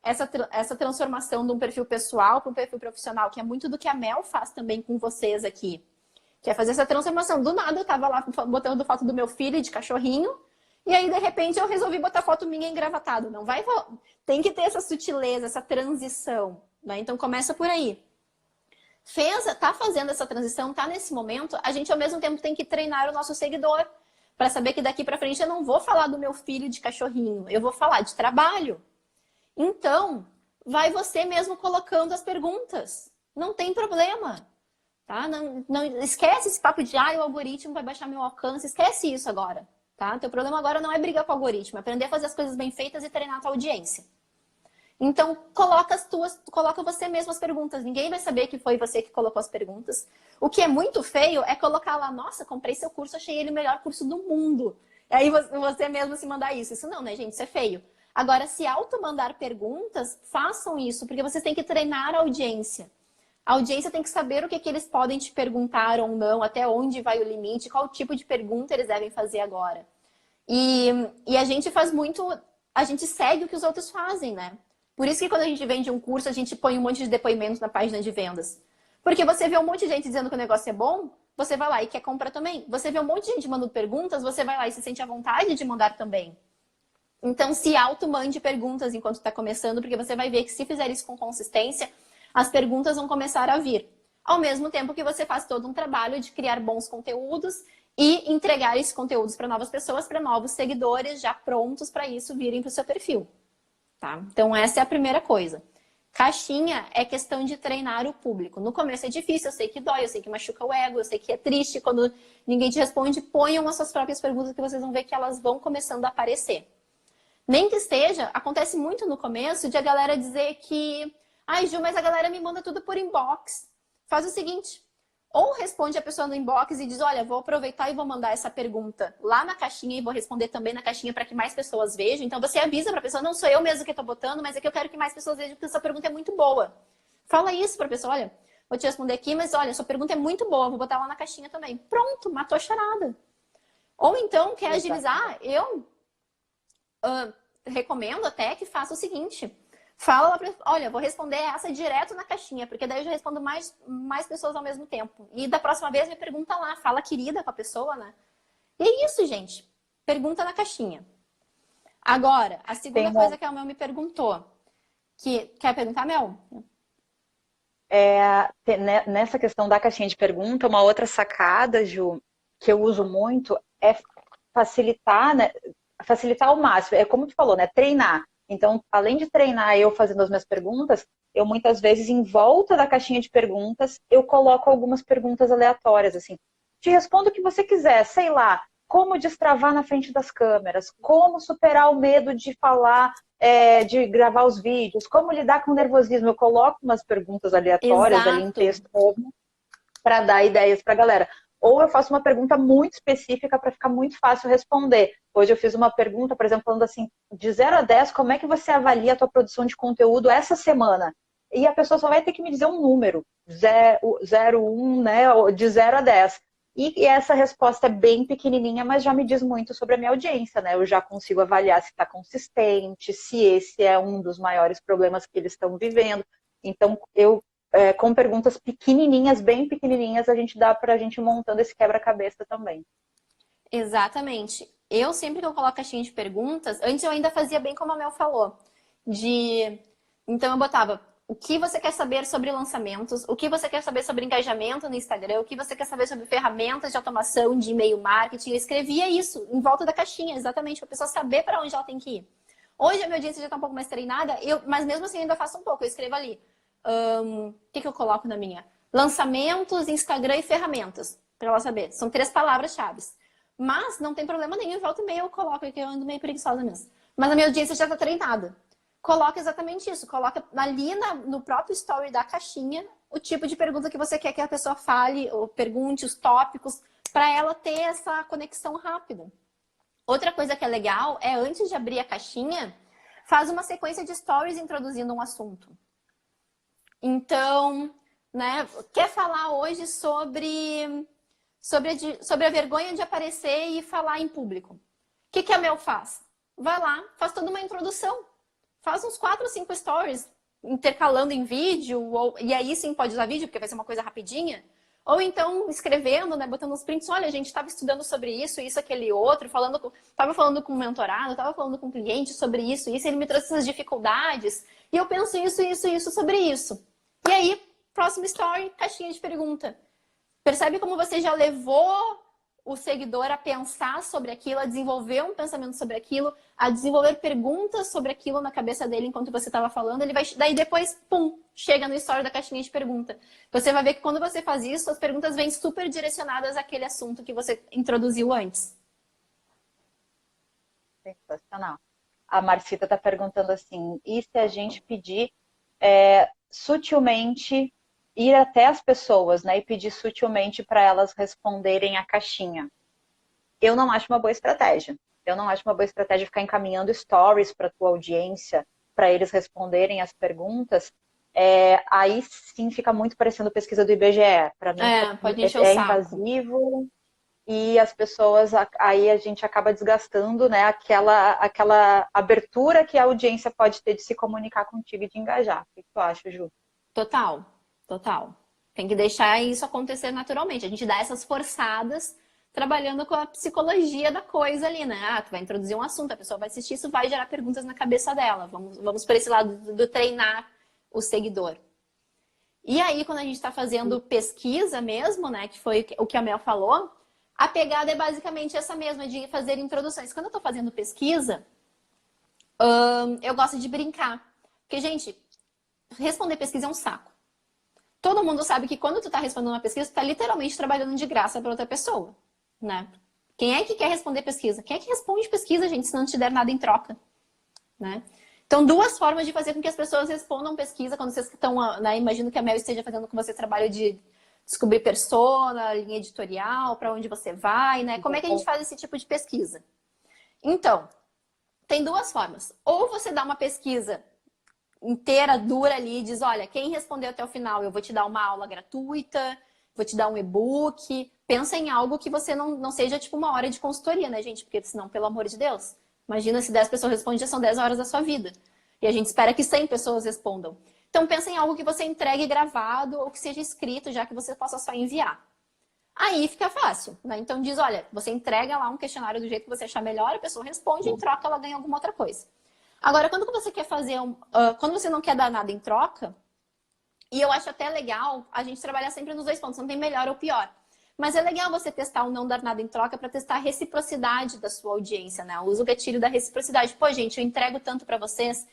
essa transformação de um perfil pessoal para um perfil profissional, que é muito do que a Mel faz também com vocês aqui. Que é fazer essa transformação. Do nada eu tava lá botando foto do meu filho de cachorrinho, e aí, de repente, eu resolvi botar foto minha engravatado. Não vai... Tem que ter essa sutileza, essa transição, né? Então, começa por aí. tá fazendo essa transição, tá nesse momento, a gente ao mesmo tempo tem que treinar o nosso seguidor para saber que daqui para frente eu não vou falar do meu filho de cachorrinho, eu vou falar de trabalho. Então, vai você mesmo colocando as perguntas. Não tem problema. Tá? Não esquece esse papo de o algoritmo vai baixar meu alcance. Esquece isso agora. Tá? Teu problema agora não é brigar com o algoritmo, é aprender a fazer as coisas bem feitas e treinar a tua audiência. Então, coloca você mesmo as perguntas. Ninguém vai saber que foi você que colocou as perguntas. O que é muito feio é colocar lá, nossa, comprei seu curso, achei ele o melhor curso do mundo. E aí você mesmo se mandar isso. Isso não, né, gente? Isso é feio. Agora, se auto-mandar perguntas, façam isso, porque vocês têm que treinar a audiência. A audiência tem que saber o que eles podem te perguntar ou não, até onde vai o limite, qual tipo de pergunta eles devem fazer agora. E a gente faz muito, a gente segue o que os outros fazem, né? Por isso que quando a gente vende um curso, a gente põe um monte de depoimentos na página de vendas. Porque você vê um monte de gente dizendo que o negócio é bom, você vai lá e quer comprar também. Você vê um monte de gente mandando perguntas, você vai lá e se sente à vontade de mandar também. Então, se auto-mande perguntas enquanto está começando, porque você vai ver que se fizer isso com consistência, as perguntas vão começar a vir. Ao mesmo tempo que você faz todo um trabalho de criar bons conteúdos e entregar esses conteúdos para novas pessoas, para novos seguidores já prontos para isso virem para o seu perfil. Tá? Então, essa é a primeira coisa. Caixinha é questão de treinar o público. No começo é difícil, eu sei que dói, eu sei que machuca o ego, eu sei que é triste. Quando ninguém te responde, ponham as suas próprias perguntas que vocês vão ver que elas vão começando a aparecer. Nem que esteja, acontece muito no começo de a galera dizer que ai, Ju, mas a galera me manda tudo por inbox. Faz o seguinte, ou responde a pessoa no inbox e diz, olha, vou aproveitar e vou mandar essa pergunta lá na caixinha e vou responder também na caixinha para que mais pessoas vejam. Então você avisa para a pessoa, não sou eu mesmo que estou botando, mas é que eu quero que mais pessoas vejam porque essa pergunta é muito boa. Fala isso para a pessoa, olha, vou te responder aqui, mas olha, sua pergunta é muito boa, vou botar lá na caixinha também. Pronto, matou a charada. Ou então, quer agilizar, eu recomendo até que faça o seguinte, fala lá, olha, vou responder essa direto na caixinha, porque daí eu já respondo mais pessoas ao mesmo tempo. E da próxima vez me pergunta lá, fala querida com a pessoa, né? E é isso, gente. Pergunta na caixinha. Agora, a segunda coisa que a Mel me perguntou. Quer perguntar, Mel? Nessa questão da caixinha de pergunta, uma outra sacada, Ju, que eu uso muito é facilitar, né? Facilitar ao máximo. É como tu falou, né? Treinar. Então, além de treinar eu fazendo as minhas perguntas, eu muitas vezes, em volta da caixinha de perguntas, eu coloco algumas perguntas aleatórias, assim. Te respondo o que você quiser, sei lá, como destravar na frente das câmeras, como superar o medo de falar, de gravar os vídeos, como lidar com o nervosismo. Eu coloco umas perguntas aleatórias ali em texto para dar ideias para a galera. Ou eu faço uma pergunta muito específica para ficar muito fácil responder. Hoje eu fiz uma pergunta, por exemplo, falando assim, de 0 a 10, como é que você avalia a tua produção de conteúdo essa semana? E a pessoa só vai ter que me dizer um número, 0, 1, né, de 0 a 10. E essa resposta é bem pequenininha, mas já me diz muito sobre a minha audiência, né? Eu já consigo avaliar se está consistente, se esse é um dos maiores problemas que eles estão vivendo. Então, com perguntas pequenininhas, bem pequenininhas, dá pra gente ir montando esse quebra-cabeça também. Exatamente. Eu sempre que eu coloco caixinha de perguntas, antes eu ainda fazia bem como a Mel falou. Então eu botava o que você quer saber sobre lançamentos, o que você quer saber sobre engajamento no Instagram, o que você quer saber sobre ferramentas de automação de e-mail marketing. Eu escrevia isso em volta da caixinha, exatamente, para a pessoa saber para onde ela tem que ir. Hoje a minha audiência já está um pouco mais treinada, mas mesmo assim eu ainda faço um pouco. Eu escrevo ali. O que eu coloco na minha? Lançamentos, Instagram e ferramentas, para ela saber. São 3 palavras-chave. Mas não tem problema nenhum, volta e meia eu coloco, que eu ando meio preguiçosa mesmo. Mas a minha audiência já está treinada. Coloca exatamente isso, coloca ali no próprio story da caixinha o tipo de pergunta que você quer que a pessoa fale, ou pergunte, os tópicos, para ela ter essa conexão rápida. Outra coisa que é legal é, antes de abrir a caixinha, faz uma sequência de stories introduzindo um assunto. Então, né, quer falar hoje sobre a vergonha de aparecer e falar em público. O que a Mel faz? Vai lá, faz toda uma introdução. Faz uns 4 ou 5 stories, intercalando em vídeo, e aí sim pode usar vídeo, porque vai ser uma coisa rapidinha. Ou então escrevendo, né, botando uns prints, olha, a gente estava estudando sobre isso, aquele outro, estava falando com um mentorado, estava falando com um cliente sobre isso, ele me trouxe essas dificuldades, e eu penso isso sobre isso. E aí, próximo story, caixinha de pergunta. Percebe como você já levou o seguidor a pensar sobre aquilo, a desenvolver um pensamento sobre aquilo, a desenvolver perguntas sobre aquilo na cabeça dele enquanto você estava falando. Ele vai, daí depois, pum, chega no story da caixinha de pergunta. Você vai ver que quando você faz isso, as perguntas vêm super direcionadas àquele assunto que você introduziu antes. Sensacional. A Marcita está perguntando assim, e se a gente pedir sutilmente, ir até as pessoas, né, e pedir sutilmente para elas responderem a caixinha? Eu não acho uma boa estratégia. Eu não acho uma boa estratégia ficar encaminhando stories para a tua audiência, para eles responderem as perguntas. Aí sim fica muito parecendo pesquisa do IBGE. Para mim pode encher o saco. invasivo. E as pessoas, aí a gente acaba desgastando, né, aquela abertura que a audiência pode ter de se comunicar contigo e de engajar. O que tu acha, Ju? Total, total. Tem que deixar isso acontecer naturalmente. A gente dá essas forçadas trabalhando com a psicologia da coisa ali, né? Ah, tu vai introduzir um assunto, a pessoa vai assistir, isso vai gerar perguntas na cabeça dela. Vamos por esse lado do treinar o seguidor. E aí, quando a gente está fazendo pesquisa mesmo, né, que foi o que a Mel falou, a pegada é basicamente essa mesma, de fazer introduções. Quando eu tô fazendo pesquisa, eu gosto de brincar. Porque, gente, responder pesquisa é um saco. Todo mundo sabe que quando tu tá respondendo uma pesquisa, tu tá literalmente trabalhando de graça para outra pessoa, né? Quem é que quer responder pesquisa? Quem é que responde pesquisa, gente, se não te der nada em troca, né? Então, duas formas de fazer com que as pessoas respondam pesquisa quando vocês estão, né? Imagino que a Mel esteja fazendo com você trabalho de descobrir persona, linha editorial, para onde você vai, né? Como é que a gente faz esse tipo de pesquisa? Então, tem duas formas. Ou você dá uma pesquisa inteira, dura ali, e diz, olha, quem respondeu até o final, eu vou te dar uma aula gratuita, vou te dar um e-book. Pensa em algo que você não seja tipo uma hora de consultoria, né, gente? Porque senão, pelo amor de Deus, imagina se 10 pessoas respondem, já são 10 horas da sua vida. E a gente espera que 100 pessoas respondam. Então, pensa em algo que você entregue gravado ou que seja escrito, já que você possa só enviar. Aí fica fácil, né? Então, diz, olha, você entrega lá um questionário do jeito que você achar melhor, a pessoa responde, em troca ela ganha alguma outra coisa. Agora, quando você quer fazer quando você não quer dar nada em troca, e eu acho até legal a gente trabalhar sempre nos dois pontos, não tem melhor ou pior. Mas é legal você testar o não dar nada em troca para testar a reciprocidade da sua audiência, né? Usa o gatilho da reciprocidade. Pô, gente, eu entrego tanto para vocês.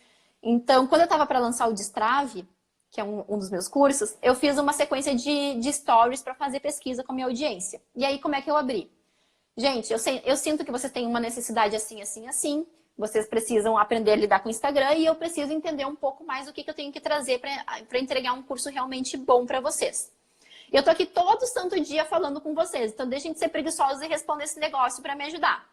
Então, quando eu estava para lançar o Destrave, que é um dos meus cursos, eu fiz uma sequência de stories para fazer pesquisa com a minha audiência. E aí, como é que eu abri? Gente, eu sinto que vocês têm uma necessidade assim, assim, assim. Vocês precisam aprender a lidar com o Instagram e eu preciso entender um pouco mais o que eu tenho que trazer para entregar um curso realmente bom para vocês. Eu tô aqui todo santo dia falando com vocês, então deixem de ser preguiçosos e responder esse negócio para me ajudar.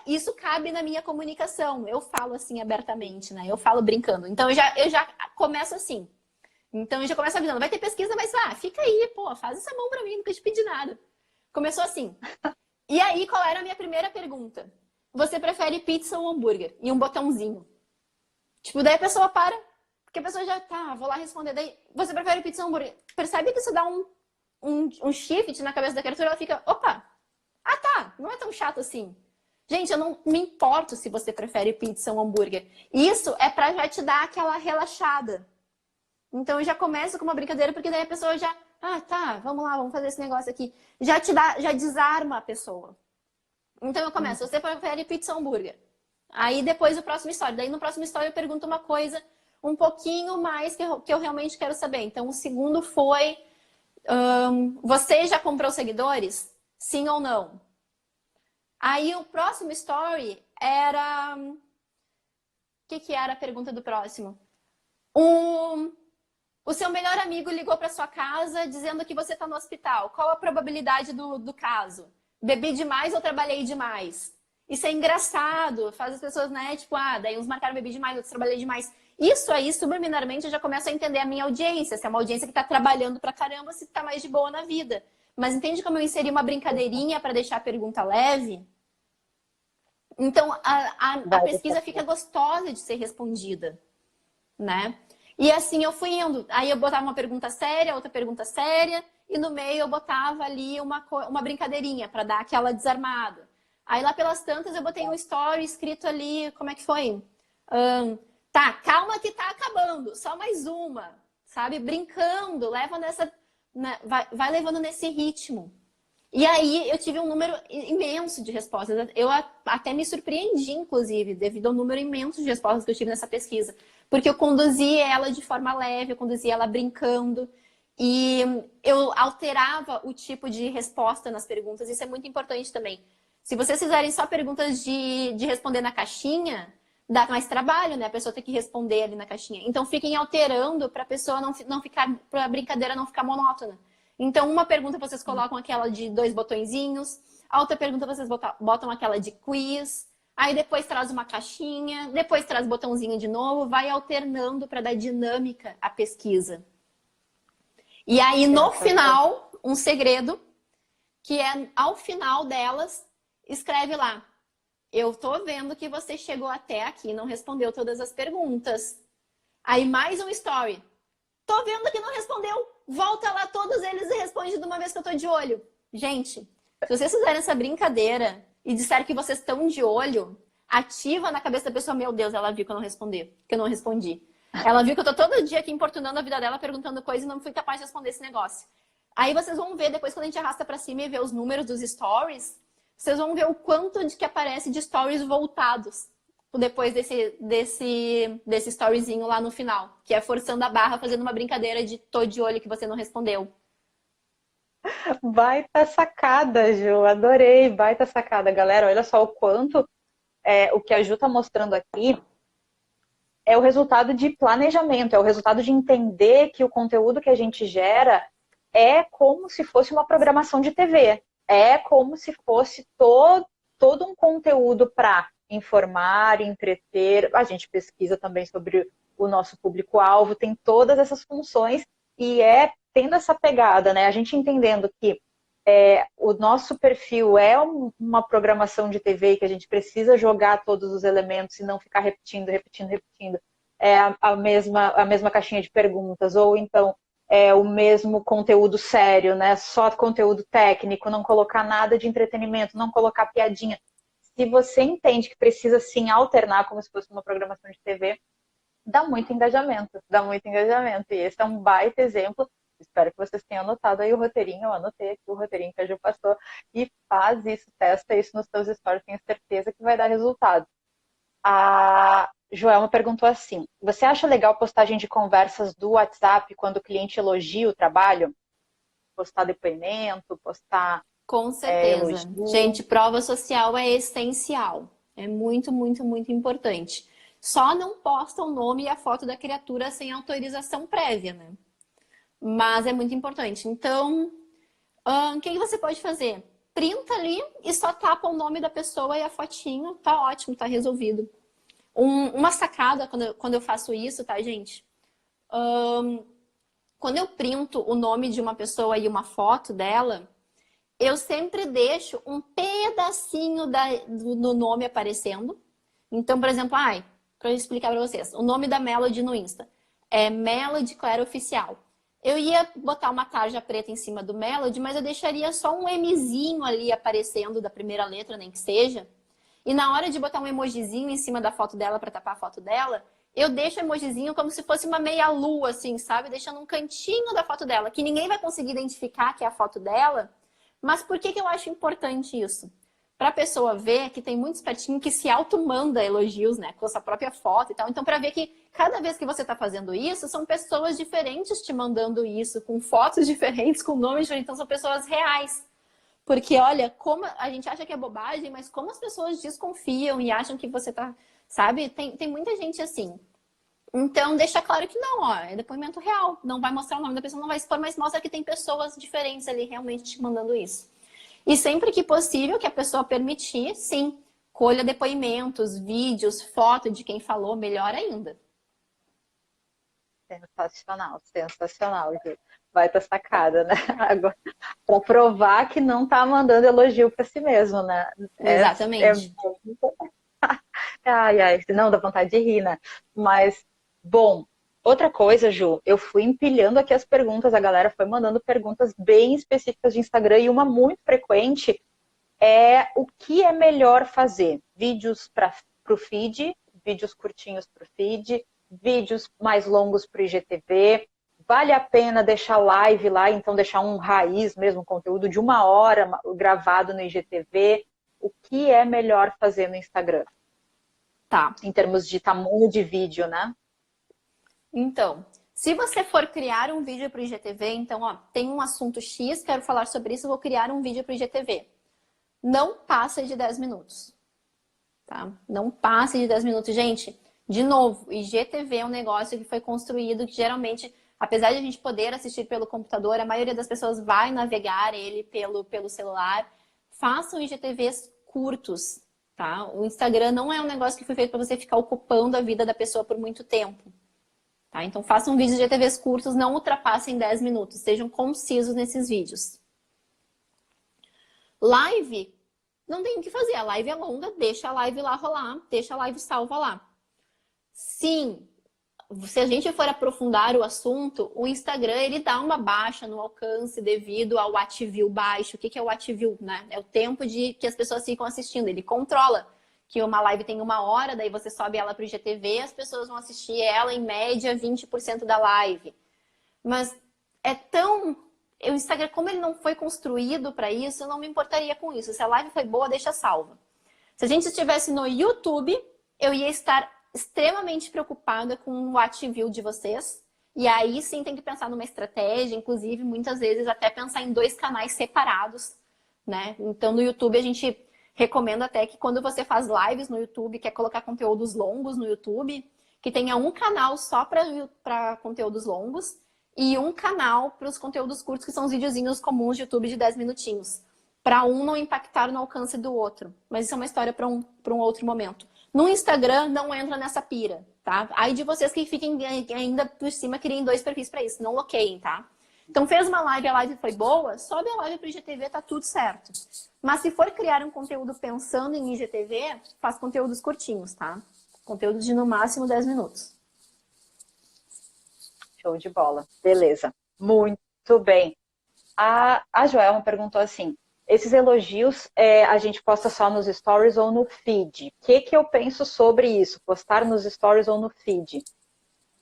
Isso cabe na minha comunicação, eu falo assim abertamente, né? Eu falo brincando. Então eu já começo assim. Então eu já começo avisando, vai ter pesquisa, mas fica aí, pô, faz essa mão para mim, nunca te pedi nada. Começou assim. E aí, qual era a minha primeira pergunta? Você prefere pizza ou hambúrguer? E um botãozinho. Tipo, daí a pessoa para, porque a pessoa já vou lá responder. Daí, você prefere pizza ou hambúrguer? Percebe que isso dá um shift na cabeça da criatura, ela fica, opa, tá, não é tão chato assim. Gente, eu não me importo se você prefere pizza ou hambúrguer. Isso é pra já te dar aquela relaxada. Então eu já começo com uma brincadeira, porque daí a pessoa já, tá, vamos lá, vamos fazer esse negócio aqui. Já desarma a pessoa. Então eu começo, você prefere pizza ou hambúrguer? Aí depois o próximo story. Daí no próximo story eu pergunto uma coisa um pouquinho mais que eu realmente quero saber. Então o segundo foi, você já comprou seguidores? Sim ou não? Aí o próximo story era... O que era a pergunta do próximo? O seu melhor amigo ligou para sua casa dizendo que você está no hospital. Qual a probabilidade do caso? Bebi demais ou trabalhei demais? Isso é engraçado. Faz as pessoas, né? Tipo, daí uns marcaram bebi demais, outros trabalhei demais. Isso aí, subliminarmente, eu já começo a entender a minha audiência. Se é uma audiência que está trabalhando pra caramba, se está mais de boa na vida. Mas entende como eu inseri uma brincadeirinha para deixar a pergunta leve? Então, a pesquisa fica gostosa de ser respondida, né? E assim eu fui indo. Aí eu botava uma pergunta séria, outra pergunta séria, e no meio eu botava ali uma brincadeirinha para dar aquela desarmada. Aí lá pelas tantas eu botei um story escrito ali, como é que foi? Tá, calma que tá acabando, só mais uma. sabe? Brincando, leva nessa, vai levando nesse ritmo. E aí eu tive um número imenso de respostas. Eu até me surpreendi, inclusive, devido ao número imenso de respostas que eu tive nessa pesquisa. Porque eu conduzi ela de forma leve, eu conduzi ela brincando. E eu alterava o tipo de resposta nas perguntas. Isso é muito importante também. Se vocês fizerem só perguntas de responder na caixinha, dá mais trabalho, né? A pessoa tem que responder ali na caixinha. Então fiquem alterando para a pessoa não ficar, para a brincadeira não ficar monótona. Então, uma pergunta vocês colocam aquela de 2 botõezinhos, a outra pergunta vocês botam aquela de quiz, aí depois traz uma caixinha, depois traz botãozinho de novo, vai alternando para dar dinâmica à pesquisa. E aí, no final, um segredo, que é ao final delas, escreve lá: eu tô vendo que você chegou até aqui e não respondeu todas as perguntas. Aí mais um story. Tô vendo que não respondeu. Volta lá todos eles e responde de uma vez que eu tô de olho. Gente, se vocês fizerem essa brincadeira e disserem que vocês estão de olho, ativa na cabeça da pessoa: meu Deus, ela viu que eu não respondi. Que eu não respondi. Ela viu que eu tô todo dia aqui importunando a vida dela, perguntando coisas e não fui capaz de responder esse negócio. Aí vocês vão ver, depois quando a gente arrasta pra cima e vê os números dos stories, vocês vão ver o quanto de que aparece de stories voltados depois desse storyzinho lá no final, que é forçando a barra, fazendo uma brincadeira de tô de olho que você não respondeu. Baita sacada, Ju, adorei, baita sacada. Galera, olha só o quanto o que a Ju tá mostrando aqui é o resultado de planejamento, é o resultado de entender que o conteúdo que a gente gera é como se fosse uma programação de TV. É como se fosse todo um conteúdo para informar, entreter. A gente pesquisa também sobre o nosso público-alvo, tem todas essas funções e tendo essa pegada, né? A gente entendendo que o nosso perfil é uma programação de TV que a gente precisa jogar todos os elementos e não ficar repetindo. A mesma caixinha de perguntas, ou então o mesmo conteúdo sério, né? Só conteúdo técnico, não colocar nada de entretenimento, não colocar piadinha. Se você entende que precisa sim alternar como se fosse uma programação de TV, dá muito engajamento, E esse é um baita exemplo. Espero que vocês tenham anotado aí o roteirinho. Eu anotei aqui o roteirinho que a Ju passou. E faz isso, testa isso nos seus stories, tenho certeza que vai dar resultado. A Joelma perguntou assim: você acha legal postagem de conversas do WhatsApp quando o cliente elogia o trabalho? Postar depoimento, postar Com certeza. elogio. Gente, prova social é essencial. É muito, muito, muito importante. Só não posta o nome e a foto da criatura sem autorização prévia, né? Mas é muito importante. Então, o que você pode fazer? Printa ali e só tapa o nome da pessoa e a fotinho. Tá ótimo, tá resolvido. Uma sacada quando eu faço isso, tá, gente? Quando eu printo o nome de uma pessoa e uma foto dela, eu sempre deixo um pedacinho do nome aparecendo. Então, por exemplo, para eu explicar para vocês, o nome da Melody no Insta é Melody Claire Oficial. Eu ia botar uma tarja preta em cima do Melody, mas eu deixaria só um Mzinho ali aparecendo da primeira letra, nem que seja. E na hora de botar um emojizinho em cima da foto dela para tapar a foto dela, eu deixo o emojizinho como se fosse uma meia-lua, assim, sabe? Deixando um cantinho da foto dela, que ninguém vai conseguir identificar que é a foto dela. Mas por que eu acho importante isso? Para a pessoa ver que tem muito espertinho que se auto-manda elogios, né? Com a sua própria foto e tal. Então, para ver que cada vez que você está fazendo isso, são pessoas diferentes te mandando isso, com fotos diferentes, com nomes diferentes. Então, são pessoas reais. Porque, olha, como a gente acha que é bobagem, mas como as pessoas desconfiam e acham que você tá... Sabe? Tem muita gente assim. Então, deixa claro que não, é depoimento real. Não vai mostrar o nome da pessoa, não vai expor, mas mostra que tem pessoas diferentes ali realmente te mandando isso. E sempre que possível, que a pessoa permitir, sim, colha depoimentos, vídeos, foto de quem falou, melhor ainda. Sensacional, Ju. Vai estar sacada, né? Agora, para provar que não tá mandando elogio para si mesmo, né? Exatamente. Ai, não dá vontade de rir, né? Mas, bom, outra coisa, Ju, eu fui empilhando aqui as perguntas, a galera foi mandando perguntas bem específicas de Instagram e uma muito frequente é o que é melhor fazer? Vídeos para o feed, vídeos curtinhos para o feed, vídeos mais longos para o IGTV, Vale a pena deixar live lá, então deixar um raiz mesmo, um conteúdo de 1 hora gravado no IGTV? O que é melhor fazer no Instagram? Tá. Em termos de tamanho de vídeo, né? Então, se você for criar um vídeo para o IGTV, então, ó, tem um assunto X, quero falar sobre isso, vou criar um vídeo para o IGTV. Não passa de 10 minutos, tá? Não passe de 10 minutos. Gente, de novo, o IGTV é um negócio que foi construído que geralmente, apesar de a gente poder assistir pelo computador, a maioria das pessoas vai navegar ele pelo celular. Façam IGTVs curtos, tá? O Instagram não é um negócio que foi feito para você ficar ocupando a vida da pessoa por muito tempo. Tá? Então, façam vídeos de IGTVs curtos, não ultrapassem 10 minutos. Sejam concisos nesses vídeos. Live, não tem o que fazer. A live é longa, deixa a live lá rolar. Deixa a live salva lá. Sim, se a gente for aprofundar o assunto, o Instagram, ele dá uma baixa no alcance devido ao watch view baixo. O que é o watch view, né? É o tempo que as pessoas ficam assistindo. Ele controla que uma live tem 1 hora, daí você sobe ela para o IGTV, as pessoas vão assistir ela em média 20% da live. Mas é tão... O Instagram, como ele não foi construído para isso, eu não me importaria com isso. Se a live foi boa, deixa salva. Se a gente estivesse no YouTube, eu ia estar extremamente preocupada com o watch view de vocês. E aí sim tem que pensar numa estratégia, inclusive muitas vezes até pensar em 2 canais separados, né? Então no YouTube a gente recomendo até que quando você faz lives no YouTube, quer colocar conteúdos longos no YouTube, que tenha um canal só para conteúdos longos e um canal para os conteúdos curtos, que são os videozinhos comuns de YouTube de 10 minutinhos. Para um não impactar no alcance do outro. Mas isso é uma história para um outro momento. No Instagram, não entra nessa pira, tá? Aí de vocês que fiquem ainda por cima, criem 2 perfis para isso. Não bloqueiem, tá? Então, fez uma live, a live foi boa, sobe a live para o IGTV, tá tudo certo. Mas se for criar um conteúdo pensando em IGTV, faz conteúdos curtinhos, tá? Conteúdos de no máximo 10 minutos. Show de bola. Beleza. Muito bem. A Joelma perguntou assim, esses elogios a gente posta só nos stories ou no feed? O que eu penso sobre isso? Postar nos stories ou no feed?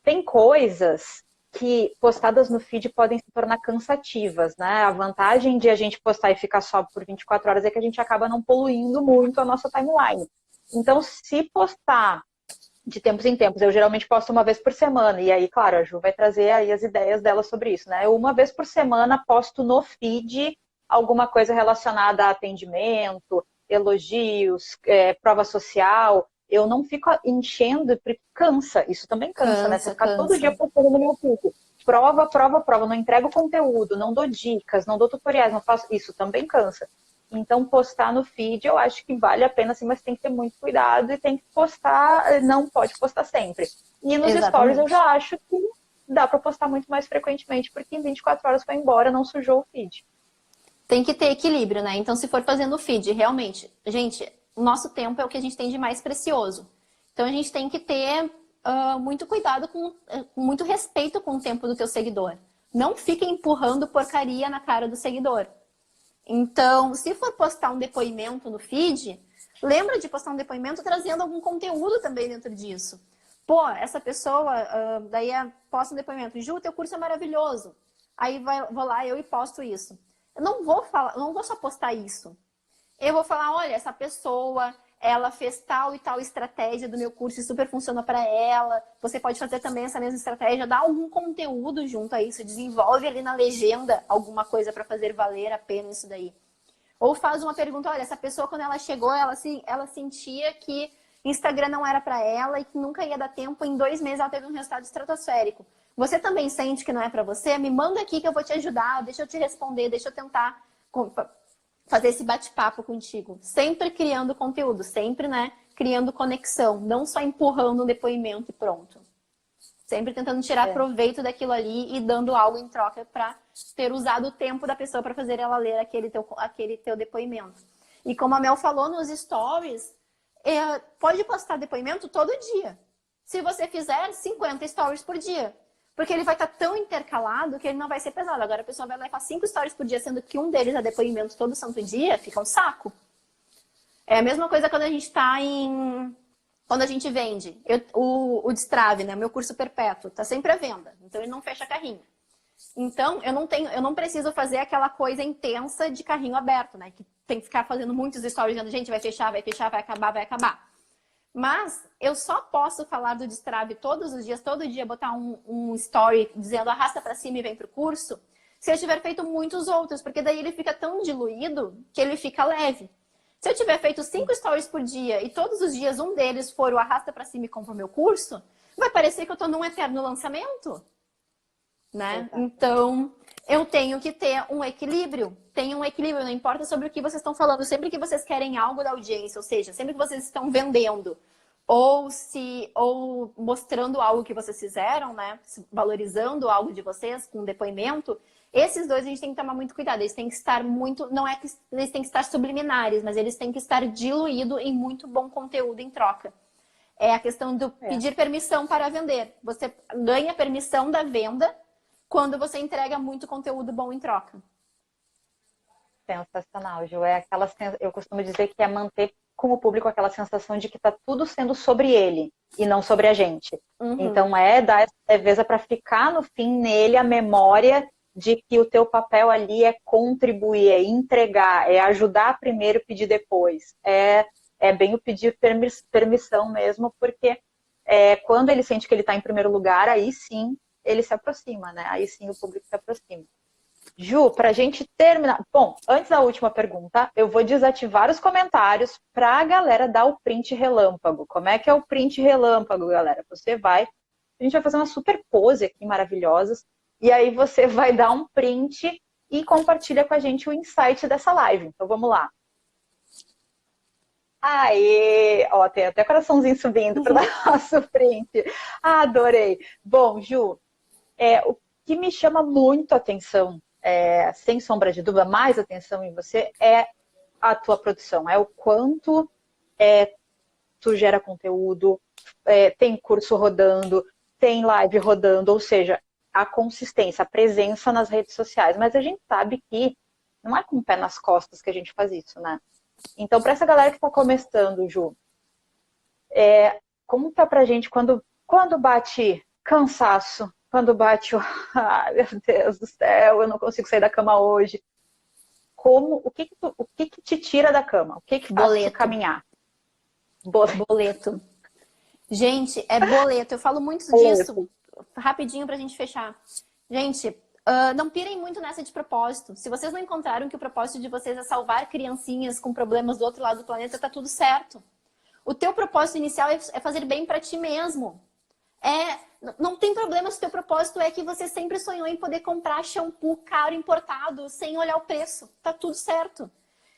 Tem coisas que postadas no feed podem se tornar cansativas, né? A vantagem de a gente postar e ficar só por 24 horas é que a gente acaba não poluindo muito a nossa timeline. Então, se postar de tempos em tempos, eu geralmente posto 1 vez por semana, e aí, claro, a Ju vai trazer aí as ideias dela sobre isso, né? Eu 1 vez por semana posto no feed alguma coisa relacionada a atendimento, elogios, prova social. Eu não fico enchendo, porque cansa. Isso também cansa, né? Você ficar todo dia postando no meu feed. Prova, prova, prova. Não entrego conteúdo, não dou dicas, não dou tutoriais, não faço... Isso também cansa. Então, postar no feed, eu acho que vale a pena, sim, mas tem que ter muito cuidado e tem que postar, não pode postar sempre. E nos stories eu já acho que dá para postar muito mais frequentemente, porque em 24 horas foi embora, não sujou o feed. Tem que ter equilíbrio, né? Então, se for fazendo feed, realmente, gente, o nosso tempo é o que a gente tem de mais precioso. Então, a gente tem que ter muito cuidado, muito respeito com o tempo do teu seguidor. Não fique empurrando porcaria na cara do seguidor. Então, se for postar um depoimento no feed, lembra de postar um depoimento trazendo algum conteúdo também dentro disso. Pô, essa pessoa, daí posta um depoimento. Ju, teu curso é maravilhoso. Aí vou lá eu e posto isso. Eu não vou só postar isso. Eu vou falar, olha, essa pessoa, ela fez tal e tal estratégia do meu curso e super funciona para ela. Você pode fazer também essa mesma estratégia, dá algum conteúdo junto a isso, desenvolve ali na legenda alguma coisa para fazer valer a pena isso daí. Ou faz uma pergunta, olha, essa pessoa quando ela chegou, ela sentia que Instagram não era para ela e que nunca ia dar tempo, em 2 meses ela teve um resultado estratosférico. Você também sente que não é para você? Me manda aqui que eu vou te ajudar, deixa eu te responder, deixa eu tentar fazer esse bate-papo contigo. Sempre criando conteúdo, sempre, né, criando conexão, não só empurrando um depoimento e pronto. Sempre tentando tirar proveito daquilo ali e dando algo em troca para ter usado o tempo da pessoa para fazer ela ler aquele teu depoimento. E como a Mel falou nos stories, pode postar depoimento todo dia. Se você fizer 50 stories por dia. Porque ele vai estar tão intercalado que ele não vai ser pesado. Agora a pessoa vai lá e faz 5 stories por dia, sendo que um deles é depoimento todo santo dia, fica um saco. É a mesma coisa quando a gente está quando a gente vende. O Destrave, né? Meu curso perpétuo, tá sempre à venda. Então ele não fecha carrinho. Então, eu não preciso fazer aquela coisa intensa de carrinho aberto, né? Que tem que ficar fazendo muitos stories dizendo, gente, vai fechar, vai acabar, vai acabar. Mas eu só posso falar do Destrave todos os dias, todo dia botar um story dizendo arrasta pra cima e vem pro curso, se eu tiver feito muitos outros, porque daí ele fica tão diluído que ele fica leve. Se eu tiver feito 5 stories por dia e todos os dias um deles for o arrasta pra cima e compra o meu curso, vai parecer que eu tô num eterno lançamento, né? Então, eu tenho que ter um equilíbrio. Tem um equilíbrio, não importa sobre o que vocês estão falando. Sempre que vocês querem algo da audiência, ou seja, sempre que vocês estão vendendo ou mostrando algo que vocês fizeram, né? Valorizando algo de vocês com depoimento, esses dois a gente tem que tomar muito cuidado. Eles têm que estar muito, não é que eles têm que estar subliminares, mas eles têm que estar diluídos em muito bom conteúdo em troca. É a questão do pedir permissão para vender. Você ganha permissão da venda quando você entrega muito conteúdo bom em troca. Sensacional, Ju. Eu costumo dizer que é manter com o público aquela sensação de que está tudo sendo sobre ele e não sobre a gente. Então dar essa leveza para ficar no fim nele a memória de que o teu papel ali é contribuir, é entregar, é ajudar primeiro e pedir depois. É bem o pedir permissão mesmo, porque quando ele sente que ele está em primeiro lugar, aí sim ele se aproxima, né? Aí sim o público se aproxima. Ju, para a gente terminar... Bom, antes da última pergunta, eu vou desativar os comentários para a galera dar o print relâmpago. Como é que é o print relâmpago, galera? A gente vai fazer uma super pose aqui, maravilhosas, e aí você vai dar um print e compartilha com a gente o insight dessa live. Então, vamos lá. Aê! Ó, tem até coraçãozinho subindo para o nosso print. Adorei! Bom, Ju, o que me chama muito a atenção, sem sombra de dúvida, mais atenção em você, é a tua produção. É o quanto tu gera conteúdo, tem curso rodando, tem live rodando, ou seja, a consistência, a presença nas redes sociais. Mas a gente sabe que não é com o pé nas costas que a gente faz isso, né? Então, para essa galera que está começando, Ju, conta pra gente quando bate cansaço, quando bate ai, meu Deus do céu, eu não consigo sair da cama hoje. O que te tira da cama? O que faz você caminhar? Boleto. Gente, é boleto. Eu falo muito disso. Rapidinho pra gente fechar. Gente, não pirem muito nessa de propósito. Se vocês não encontraram que o propósito de vocês é salvar criancinhas com problemas do outro lado do planeta, tá tudo certo. O teu propósito inicial é fazer bem pra ti mesmo. Não tem problema se o teu propósito é que você sempre sonhou em poder comprar shampoo caro importado sem olhar o preço. Tá tudo certo.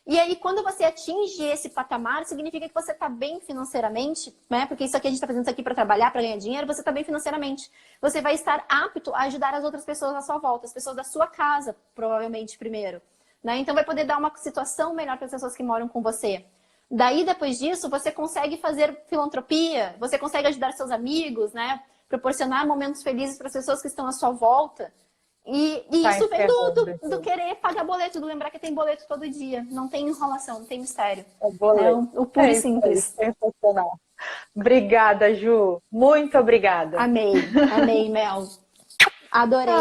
E aí, quando você atinge esse patamar, significa que você está bem financeiramente, né? Porque isso aqui a gente está fazendo isso aqui para trabalhar, para ganhar dinheiro, você está bem financeiramente. Você vai estar apto a ajudar as outras pessoas à sua volta, as pessoas da sua casa, provavelmente, primeiro. Né? Então, vai poder dar uma situação melhor para as pessoas que moram com você. Daí, depois disso, você consegue fazer filantropia, você consegue ajudar seus amigos, né? Proporcionar momentos felizes para as pessoas que estão à sua volta. E isso vem do querer pagar boleto, do lembrar que tem boleto todo dia. Não tem enrolação, não tem mistério. É o puro e simples. Sensacional. Obrigada, Ju. Muito obrigada. Amei, Mel. Adorei.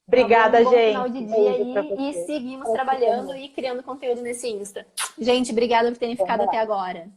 Obrigada, bom gente. Final de dia e seguimos trabalhando e criando conteúdo nesse Insta. Gente, obrigada por terem ficado até agora.